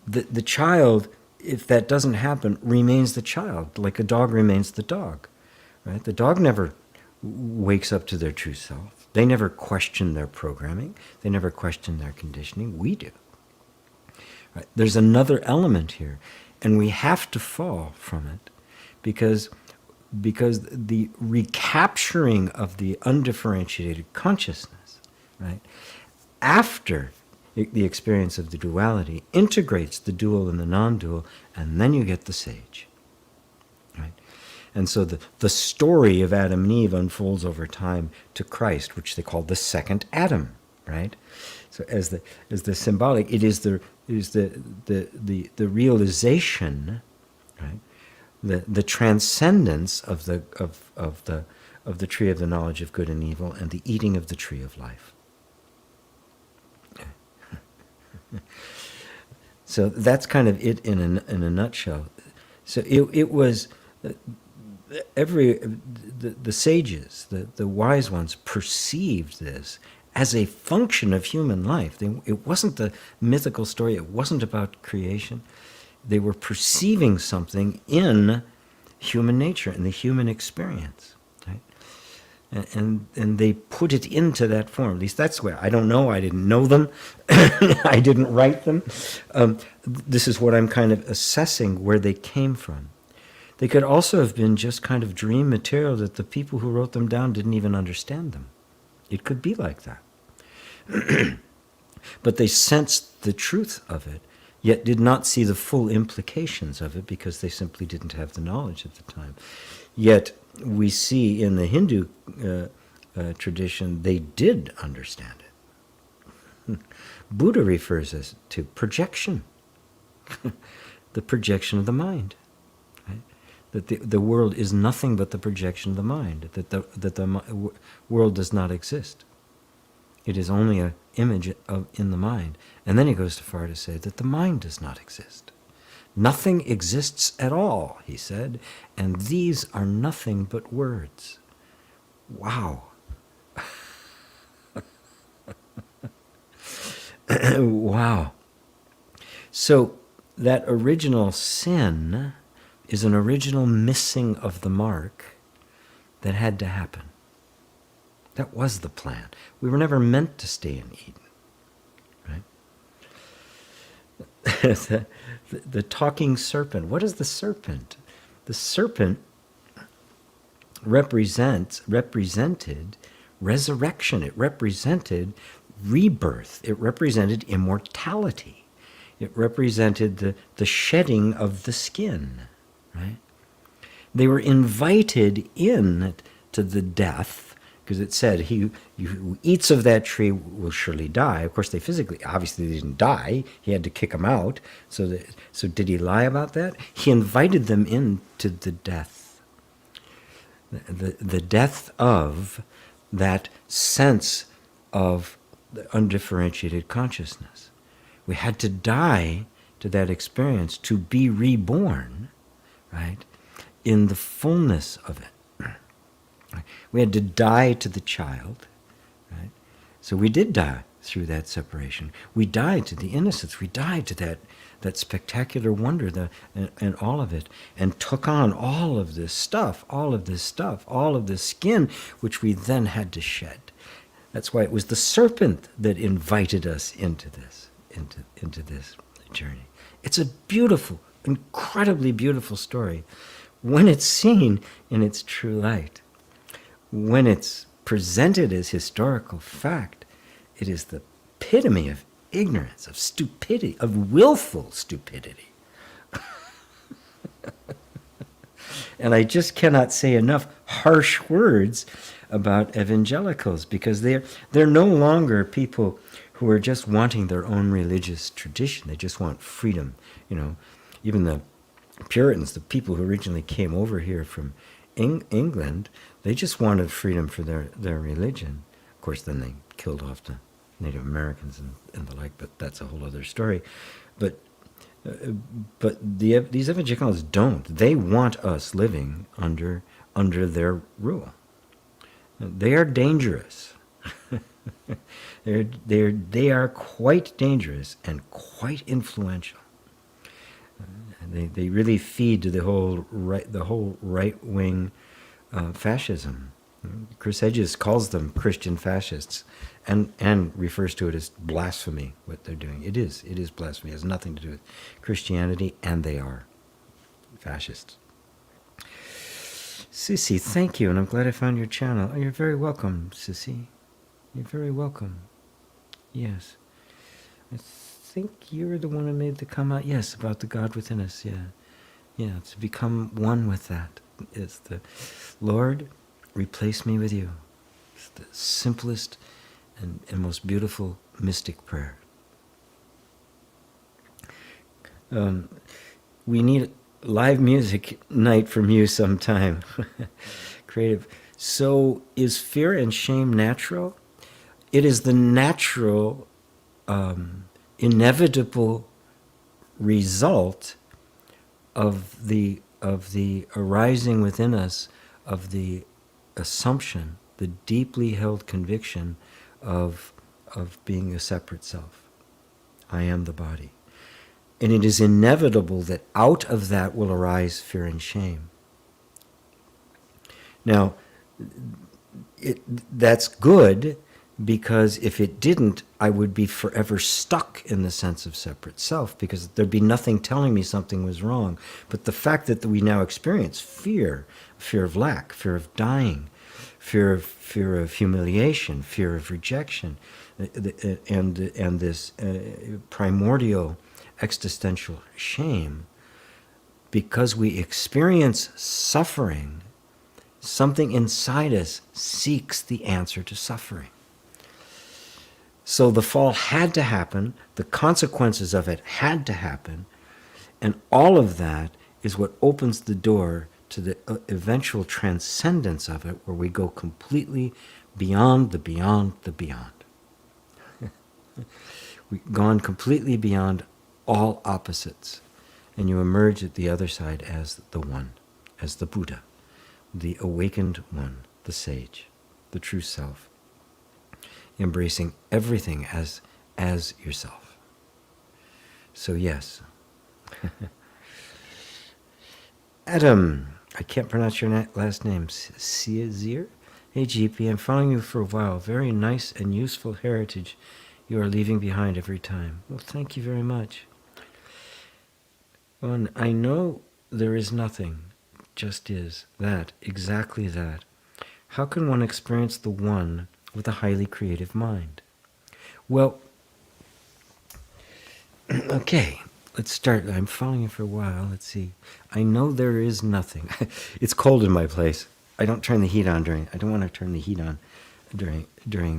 The child, if that doesn't happen, remains the child, like a dog remains the dog, right? The dog never wakes up to their true self. They never question their programming. They never question their conditioning. We do. Right? There's another element here, and we have to fall from it because the recapturing of the undifferentiated consciousness, right, after the experience of the duality integrates the dual and the non-dual, and then you get the sage. Right? And so the story of Adam and Eve unfolds over time to Christ, which they call the second Adam, right? So as the symbolic, it is the realization, right? The transcendence of the tree of the knowledge of good and evil and the eating of the tree of life. So that's kind of it in a nutshell. So it was the sages, the wise ones, perceived this as a function of human life. It wasn't the mythical story. It wasn't about creation. They were perceiving something in human nature, in the human experience, right? And they put it into that form. At least that's where, I don't know, I didn't know them, I didn't write them. This is what I'm kind of assessing where they came from. They could also have been just kind of dream material that the people who wrote them down didn't even understand them. It could be like that. But they sensed the truth of it, yet did not see the full implications of it because they simply didn't have the knowledge at the time. Yet we see in the Hindu tradition, they did understand it. Buddha refers us to projection, the projection of the mind. Right? That the world is nothing but the projection of the mind, that the world does not exist. It is only an image in the mind. And then he goes too far to say that the mind does not exist. Nothing exists at all, he said, and these are nothing but words. Wow. Wow. So that original sin is an original missing of the mark that had to happen. That was the plan. We were never meant to stay in Eden. Right? The talking serpent. What is the serpent? The serpent represented resurrection. It represented rebirth. It represented immortality. It represented the shedding of the skin. Right? They were invited in to the death, because it said, he who eats of that tree will surely die. Of course, obviously they didn't die. He had to kick them out. So did he lie about that? He invited them into the death. The death of that sense of the undifferentiated consciousness. We had to die to that experience to be reborn, right, in the fullness of it. We had to die to the child, right? So we did die through that separation. We died to the innocence. We died to that spectacular wonder and all of it, and took on all of this stuff, all of this skin, which we then had to shed. That's why it was the serpent that invited us into this journey. It's a beautiful, incredibly beautiful story when it's seen in its true light. When it's presented as historical fact, it is the epitome of ignorance, of stupidity, of willful stupidity. And I just cannot say enough harsh words about evangelicals, because they're no longer people who are just wanting their own religious tradition. They just want freedom. Even the Puritans, the people who originally came over here from England, they just wanted freedom for their religion. Of course, then they killed off the Native Americans and the like, but that's a whole other story. But these evangelicals don't. They want us living under their rule. They are dangerous. They are quite dangerous and quite influential. They really feed to the whole right wing fascism. Chris Hedges calls them Christian fascists, and refers to it as blasphemy. What they're doing, it is blasphemy. It has nothing to do with Christianity, and they are fascists. Sissy, thank you, and I'm glad I found your channel. Oh, you're very welcome, Sissy. You're very welcome. Yes, I think you're the one who made the comment. Yes, about the God within us. Yeah, to become one with that. It's the Lord, replace me with you. It's the simplest and most beautiful mystic prayer. We need live music night from you sometime. Creative. So is fear and shame natural? It is the natural, inevitable result of the arising within us of the assumption, the deeply held conviction of being a separate self. I am the body. And it is inevitable that out of that will arise fear and shame. Now, that's good, because if it didn't, I would be forever stuck in the sense of separate self, because there'd be nothing telling me something was wrong. But the fact that we now experience fear of lack, fear of dying, fear of humiliation, fear of rejection, and this primordial existential shame, because we experience suffering, something inside us seeks the answer to suffering. So the fall had to happen, the consequences of it had to happen, and all of that is what opens the door to the eventual transcendence of it, where we go completely beyond the beyond the beyond. We've gone completely beyond all opposites, and you emerge at the other side as the one, as the Buddha, the awakened one, the sage, the true self, embracing everything as yourself. So yes. Adam, I can't pronounce your last name. Siazir? Hey GP, I'm following you for a while. Very nice and useful heritage you are leaving behind every time. Well, thank you very much. Well, I know there is nothing, just is, that, exactly that. How can one experience the one with a highly creative mind? Well, okay, let's start. I'm following you for a while. Let's see. I know there is nothing. It's cold in my place. I don't turn the heat on I don't want to turn the heat on during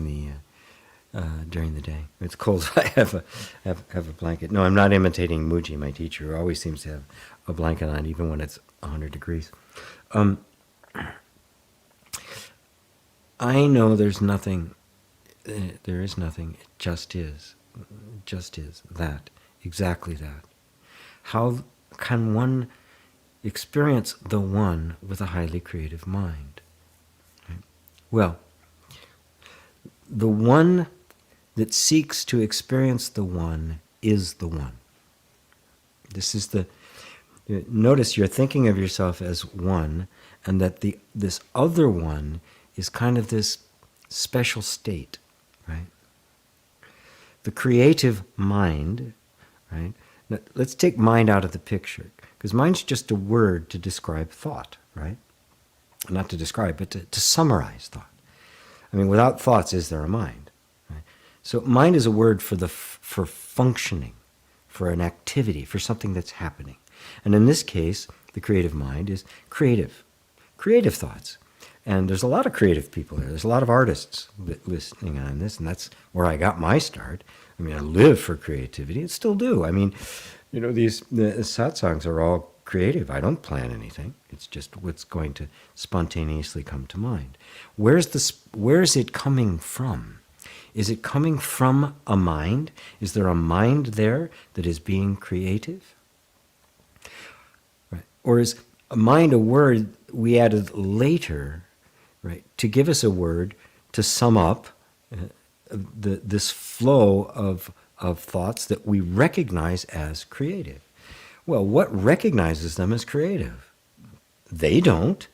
the day. It's cold, so I have a blanket. No, I'm not imitating Muji, my teacher, who always seems to have a blanket on, even when it's 100 degrees. I know there's nothing. There is nothing. It just is. Just is. That. Exactly that. How can one experience the one with a highly creative mind? Right? Well, the one that seeks to experience the one is the one. This is notice you're thinking of yourself as one, and that this other one is kind of this special state, right? The creative mind, right? Now, let's take mind out of the picture, because mind's just a word to describe thought, right? Not to describe, but to summarize thought. I mean, without thoughts, is there a mind? Right? So mind is a word for functioning, for an activity, for something that's happening. And in this case, the creative mind is creative thoughts. And there's a lot of creative people there. There's a lot of artists listening on this, and that's where I got my start. I mean, I live for creativity, and still do. I mean, the satsangs are all creative. I don't plan anything. It's just what's going to spontaneously come to mind. Where is it coming from? Is it coming from a mind? Is there a mind there that is being creative? Right. Or is a mind a word we added later, right, to give us a word to sum up this flow of thoughts that we recognize as creative? Well, what recognizes them as creative? They don't.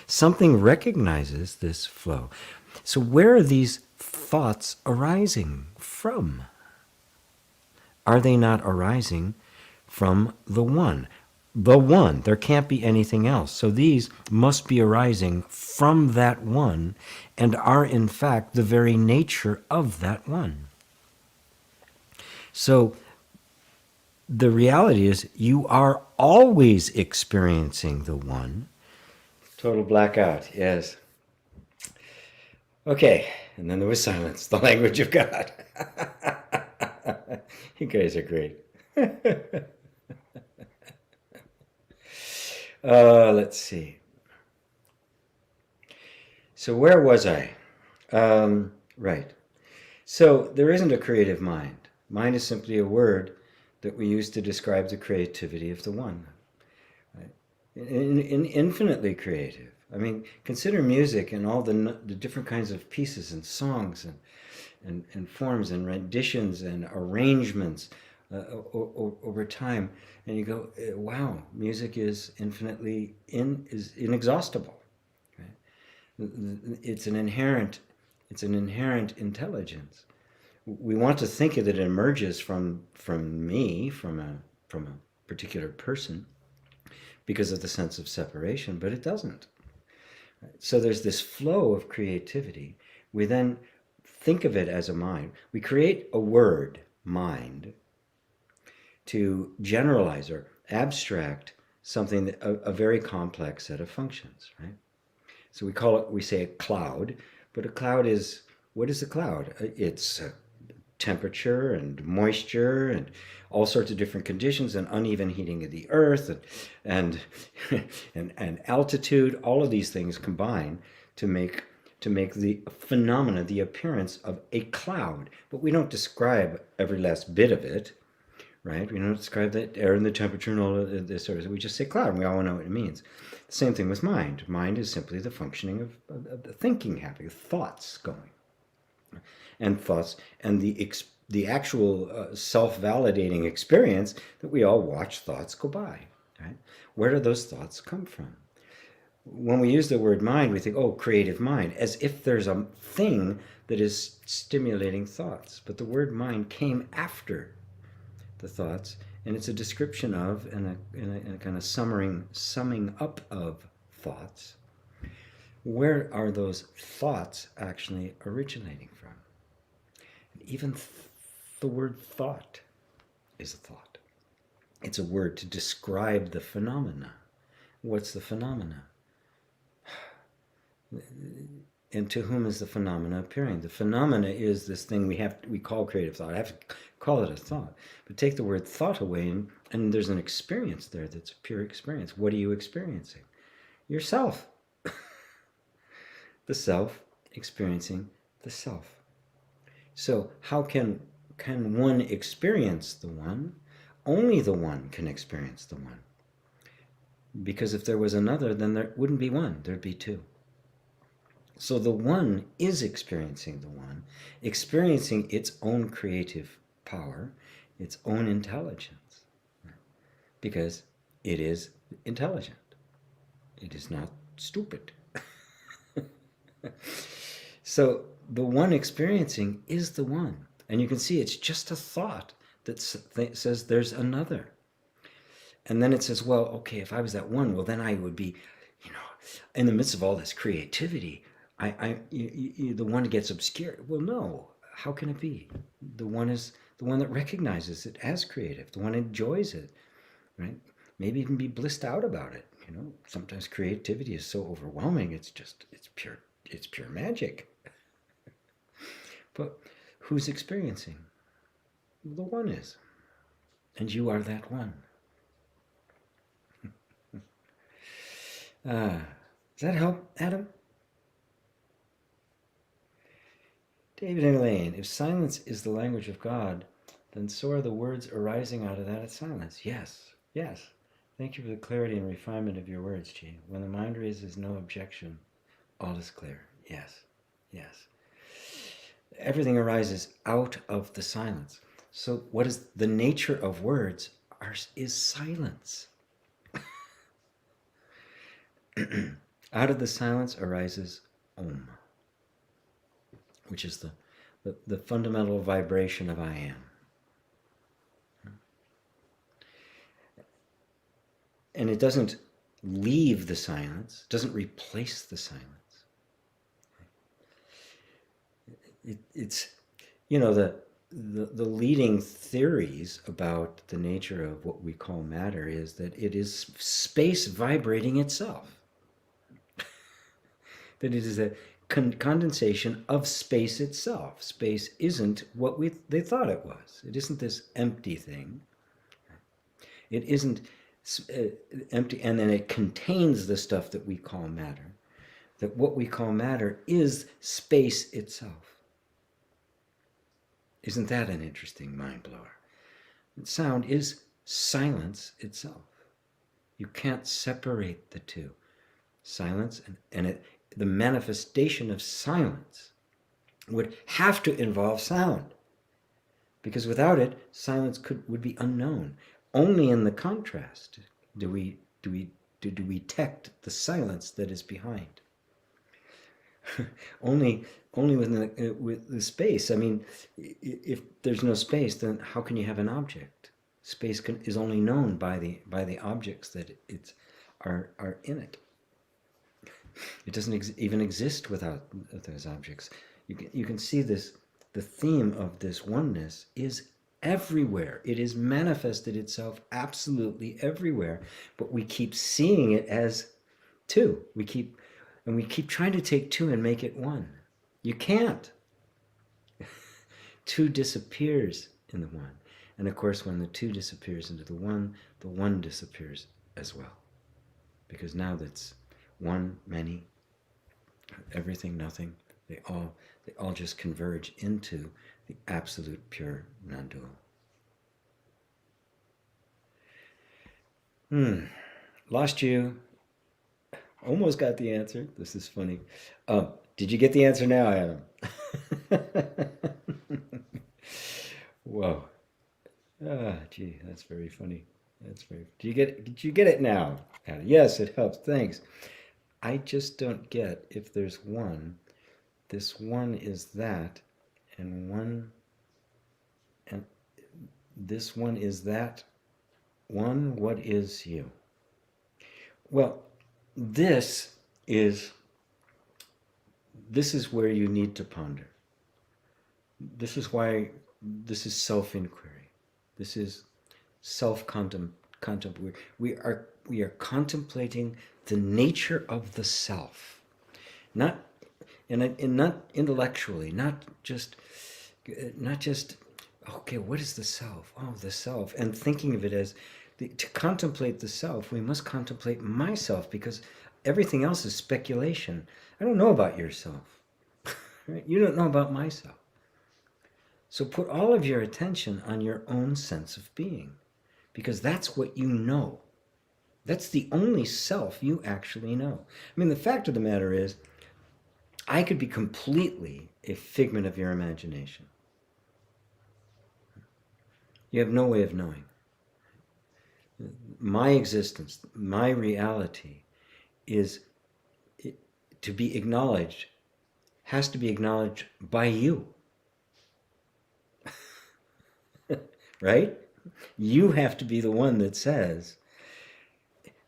Something recognizes this flow. So where are these thoughts arising from? Are they not arising from the one? The one. There can't be anything else. So these must be arising from that one and are in fact the very nature of that one. So the reality is you are always experiencing the one. Total blackout, yes. Okay, and then there was silence, the language of God. You guys are great. Let's see. So where was I? Right. So there isn't a creative mind. Mind is simply a word that we use to describe the creativity of the one. Right? Infinitely creative. I mean, consider music and all the different kinds of pieces and songs and forms and renditions and arrangements over time, and you go, wow, music is infinitely is inexhaustible. Right? It's an inherent intelligence. We want to think that it emerges from me, from a particular person, because of the sense of separation, but it doesn't. So there's this flow of creativity. We then think of it as a mind. We create a word, mind, to generalize or abstract something that, a very complex set of functions, right? So we say a cloud, but a cloud is, what is a cloud? It's temperature and moisture and all sorts of different conditions and uneven heating of the earth and and altitude. All of these things combine to make the phenomena, the appearance of a cloud. But we don't describe every last bit of it, right? We don't describe the air and the temperature and all of this sort of. We just say cloud, and we all know what it means. The same thing with mind. Mind is simply the functioning of the thinking happening, thoughts going. And thoughts and the actual self-validating experience that we all watch thoughts go by. Right? Where do those thoughts come from? When we use the word mind, we think, oh, creative mind, as if there's a thing that is stimulating thoughts. But the word mind came after the thoughts, and it's a description of and a kind of summing up of thoughts. Where are those thoughts actually originating from? Even the word thought is a thought. It's a word to describe the phenomena. What's the phenomena? And to whom is the phenomena appearing? The phenomena is this thing we call creative thought. I have to call it a thought. But take the word thought away, and there's an experience there that's a pure experience. What are you experiencing? Yourself. The self experiencing the self. So how can one experience the one? Only the one can experience the one. Because if there was another, then there wouldn't be one, there'd be two. So the one is experiencing the one, experiencing its own creative power, its own intelligence. Because it is intelligent. It is not stupid. So the one experiencing is the one. And you can see it's just a thought that says there's another. And then it says, well, okay, if I was that one, well, then I would be, in the midst of all this creativity, the one gets obscured. Well, no. How can it be? The one is the one that recognizes it as creative. The one enjoys it, right? Maybe even be blissed out about it. Sometimes creativity is so overwhelming. It's pure magic. But who's experiencing? The one is. And you are that one. Does that help, Adam? David and Elaine, if silence is the language of God, then so are the words arising out of that silence. Yes, yes. Thank you for the clarity and refinement of your words, G. When the mind raises no objection, all is clear. Yes, yes. Everything arises out of the silence. So what is the nature of words is silence. Out of the silence arises Om, which is the fundamental vibration of I am. And it doesn't leave the silence, doesn't replace the silence. It's, you know, the leading theories about the nature of what we call matter is that it is space vibrating itself. That it is a condensation of space itself. Space isn't what they thought it was. It isn't this empty thing. It isn't empty, and then it contains the stuff that we call matter. That what we call matter is space itself. Isn't that an interesting mind blower? Sound is silence itself. You can't separate the two. Silence and the manifestation of silence would have to involve sound, because without it, silence would be unknown. Only in the contrast do we detect the silence that is behind. only with the space. I mean, if there's no space, then how can you have an object? Space is only known by the objects that are in it. It doesn't even exist without those objects. You can see this. The theme of this oneness is everywhere. It has manifested itself absolutely everywhere, but we keep seeing it as two. We keep trying to take two and make it one. You can't. Two disappears in the one. And of course, when the two disappears into the one disappears as well. Because now that's one, many, everything, nothing, they all just converge into the absolute pure non-dual. Lost you. Almost got the answer. This is funny. Did you get the answer now, Adam? Whoa. Gee, that's very funny. Did you get it now, Adam? Yes, it helps. Thanks. I just don't get if there's one. This one is that, and this one is that one. What is you? Well, this is where you need to ponder. This is why this is self-inquiry. This is self-contemplation. We are contemplating the nature of the self, not intellectually, not just okay, what is the self? Oh, the self, and thinking of it as to contemplate the self. We must contemplate myself, because everything else is speculation. I don't know about yourself. Right? You don't know about myself. So put all of your attention on your own sense of being, because that's what you know. That's the only self you actually know. I mean, the fact of the matter is, I could be completely a figment of your imagination. You have no way of knowing. My existence, my reality is to be acknowledged, has to be acknowledged by you. Right? You have to be the one that says,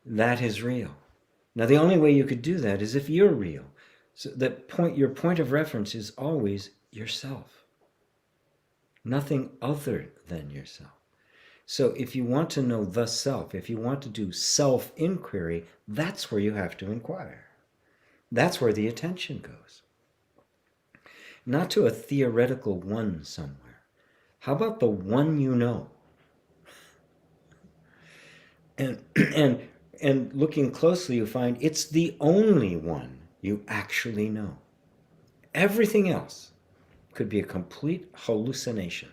that is real. Now, the only way you could do that is if you're real. So your point of reference is always yourself. Nothing other than yourself. So if you want to know the self, if you want to do self-inquiry, that's where you have to inquire. That's where the attention goes. Not to a theoretical one somewhere. How about the one you know? And looking closely, you find it's the only one you actually know. Everything else could be a complete hallucination.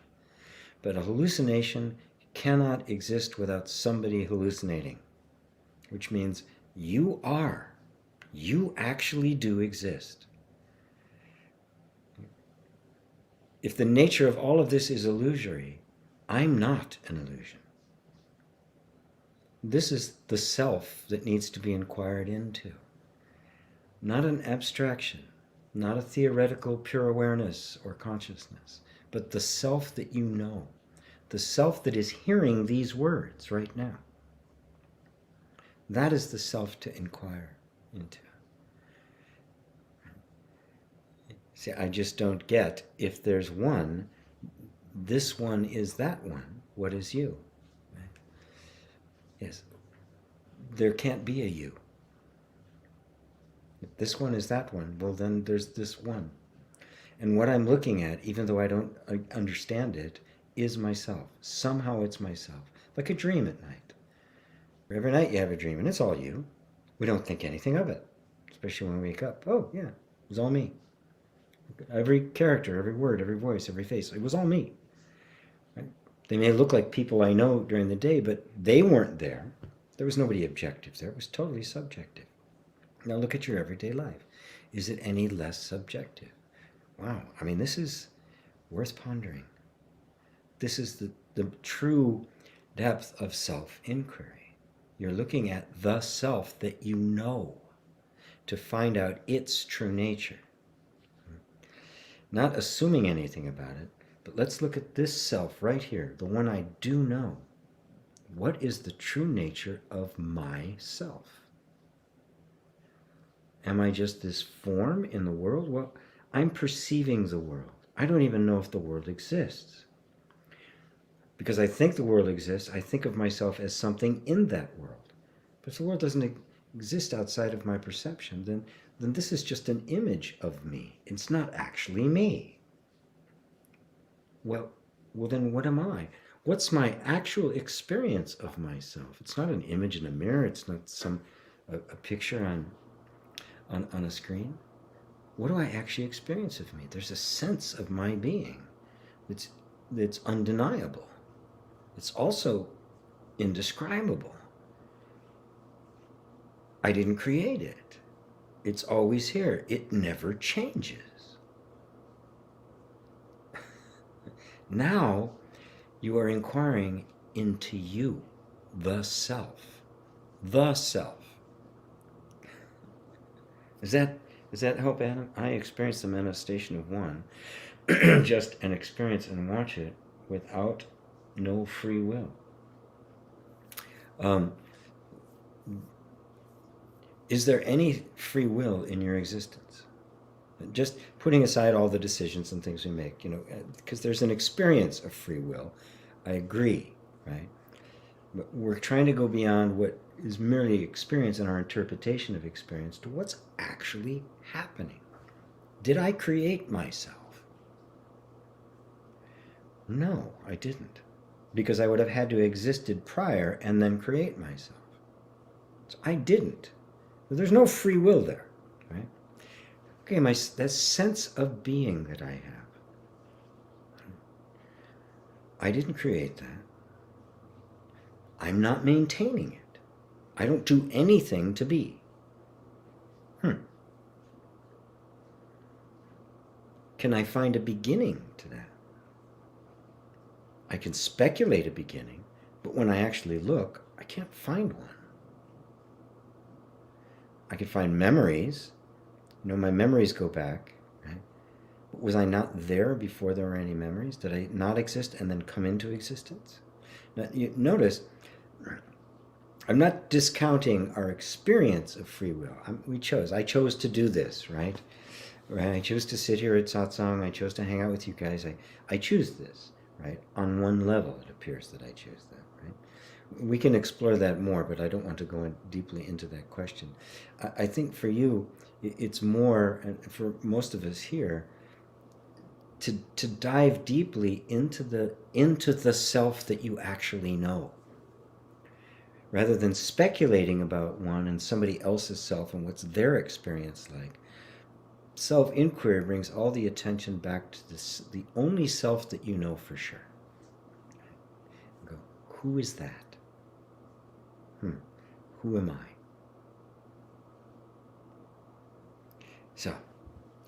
But a hallucination cannot exist without somebody hallucinating, which means you actually do exist. If the nature of all of this is illusory, I'm not an illusion. This is the self that needs to be inquired into. Not an abstraction, not a theoretical pure awareness or consciousness, but the self that you know, the self that is hearing these words right now. That is the self to inquire into. See, I just don't get, if there's one, this one is that one. What is you? Right? Yes. There can't be a you. If this one is that one, well, then there's this one. And what I'm looking at, even though I don't understand it, is myself. Somehow it's myself. Like a dream at night. Every night you have a dream, and it's all you. We don't think anything of it, especially when we wake up. Oh, yeah, it was all me. Every character, every word, every voice, every face, it was all me. Right? They may look like people I know during the day, but they weren't there. There was nobody objective there. It was totally subjective. Now look at your everyday life. Is it any less subjective? Wow, I mean, this is worth pondering. This is the true depth of self-inquiry. You're looking at the self that you know to find out its true nature. Not assuming anything about it, but let's look at this self right here, the one I do know. What is the true nature of myself? Am I just this form in the world? Well, I'm perceiving the world. I don't even know if the world exists. Because I think the world exists, I think of myself as something in that world. But if the world doesn't exist outside of my perception, then this is just an image of me. It's not actually me. Well, then what am I? What's my actual experience of myself? It's not an image in a mirror. It's not a picture on a screen. What do I actually experience of me? There's a sense of my being that's undeniable. It's also indescribable. I didn't create it. It's always here. It never changes. Now you are inquiring into you, the self. The self. Does that help, Adam? I experience the manifestation of one, just an experience and watch it without no free will. Is there any free will in your existence? Just putting aside all the decisions and things we make, because there's an experience of free will. I agree, right? But we're trying to go beyond what is merely experience and our interpretation of experience to what's actually happening. Did I create myself? No, I didn't. Because I would have had to have existed prior and then create myself. So I didn't. There's no free will there, right? Okay, that sense of being that I have. I didn't create that. I'm not maintaining it. I don't do anything to be. Can I find a beginning to that? I can speculate a beginning, but when I actually look, I can't find one. I can find memories. My memories go back. Right? But was I not there before there were any memories? Did I not exist and then come into existence? Now, you notice, I'm not discounting our experience of free will. I chose to do this, right? I chose to sit here at satsang. I chose to hang out with you guys. I choose this, right? On one level, it appears that I choose that, right? We can explore that more, but I don't want to go in deeply into that question. I think for you, it's more, and for most of us here, to dive deeply into the self that you actually know, rather than speculating about one and somebody else's self and what's their experience like. Self-inquiry brings all the attention back to the only self that you know for sure. Go, who is that? Who am I? So,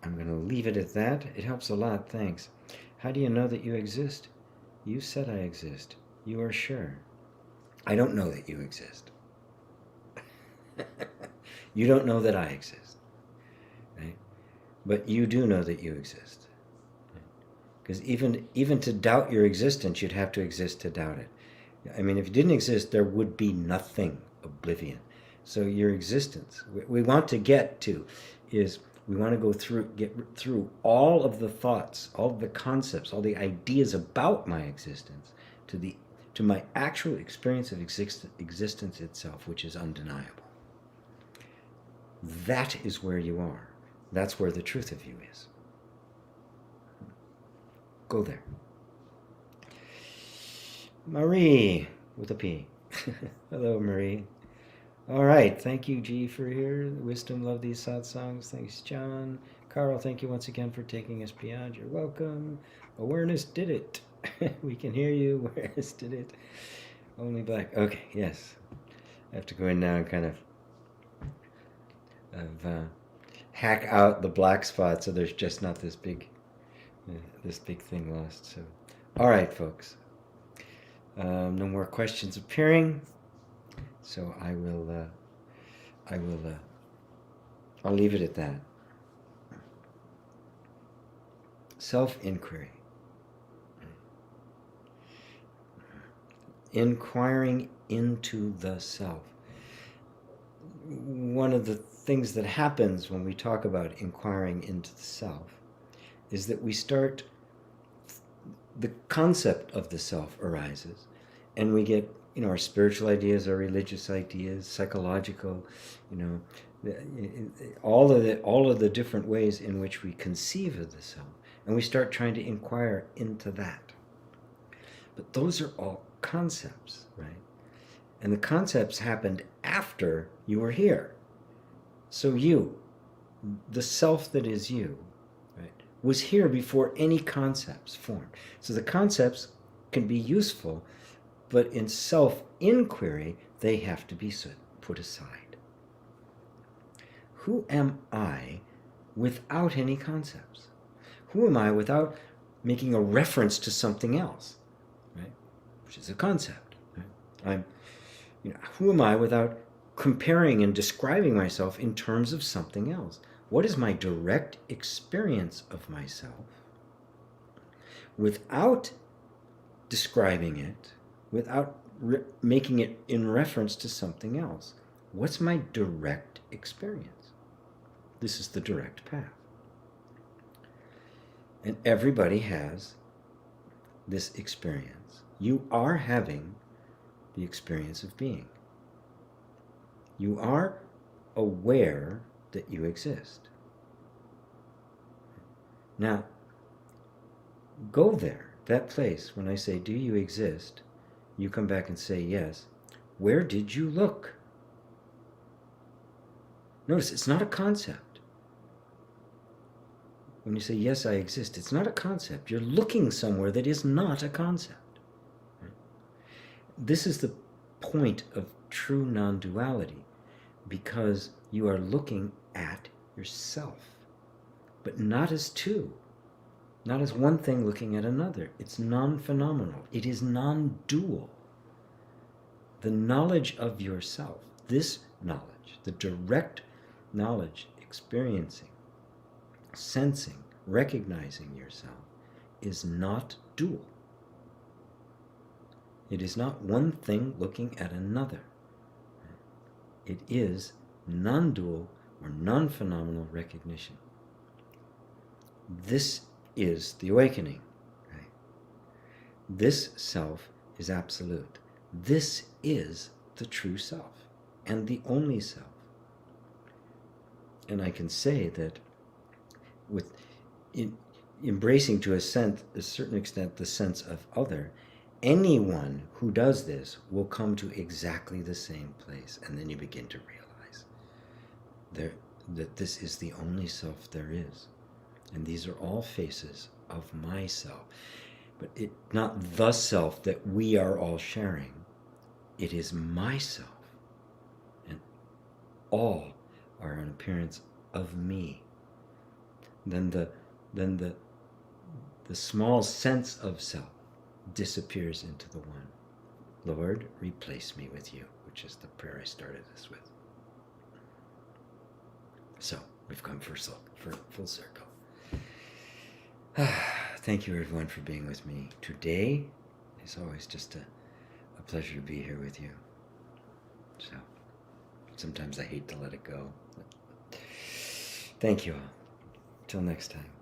I'm going to leave it at that. It helps a lot, thanks. How do you know that you exist? You said I exist. You are sure. I don't know that you exist. You don't know that I exist. But you do know that you exist. Because even to doubt your existence, you'd have to exist to doubt it. I mean, if you didn't exist, there would be nothing, oblivion. So your existence, we want to get to, is we want to get through all of the thoughts, all of the concepts, all the ideas about my existence to my actual experience of existence itself, which is undeniable. That is where you are. That's where the truth of you is. Go there. Marie, with a P. Hello, Marie. All right. Thank you, G, for here. Wisdom, love these sad songs. Thanks, John. Carl, thank you once again for taking us beyond. You're welcome. Awareness did it. We can hear you. Awareness did it. Only black. Okay, yes. I have to go in now and kind of hack out the black spot so there's just not this big thing lost. So, all right, folks. No more questions appearing, so I'll leave it at that. Self-inquiry. Inquiring into the self. One of the things that happens when we talk about inquiring into the self is that we start, the concept of the self arises, and we get, our spiritual ideas, our religious ideas, psychological, all of the different ways in which we conceive of the self, and we start trying to inquire into that. But those are all concepts, right? And the concepts happened after you were here. So you, the self that is you, right, was here before any concepts formed. So the concepts can be useful, but in self-inquiry, they have to be put aside. Who am I without any concepts? Who am I without making a reference to something else, right? Which is a concept. Right? Who am I without comparing and describing myself in terms of something else? What is my direct experience of myself without describing it, without making it in reference to something else? What's my direct experience? This is the direct path. And everybody has this experience. You are having the experience of being. You are aware that you exist. Now, go there, that place. When I say, do you exist? You come back and say, yes. Where did you look? Notice, it's not a concept. When you say, yes, I exist, it's not a concept. You're looking somewhere that is not a concept. This is the point of true non-duality, because you are looking at yourself, but not as two, not as one thing looking at another. It's non-phenomenal. It is non-dual. The knowledge of yourself, this knowledge, the direct knowledge, experiencing, sensing, recognizing yourself, is not dual. It is not one thing looking at another. It is non-dual or non-phenomenal recognition. This is the awakening. Right? This self is absolute. This is the true self and the only self. And I can say that with embracing to a certain extent the sense of other, anyone who does this will come to exactly the same place, and then you begin to realize that this is the only self there is. And these are all faces of myself. But not the self that we are all sharing. It is myself. And all are an appearance of me. Then the small sense of self disappears into the one. Lord, replace me with you, which is the prayer I started this with. So, We've come for full circle. Thank you, everyone, for being with me today. It's always just a pleasure to be here with you. So sometimes I hate to let it go. Thank you all. Till next time.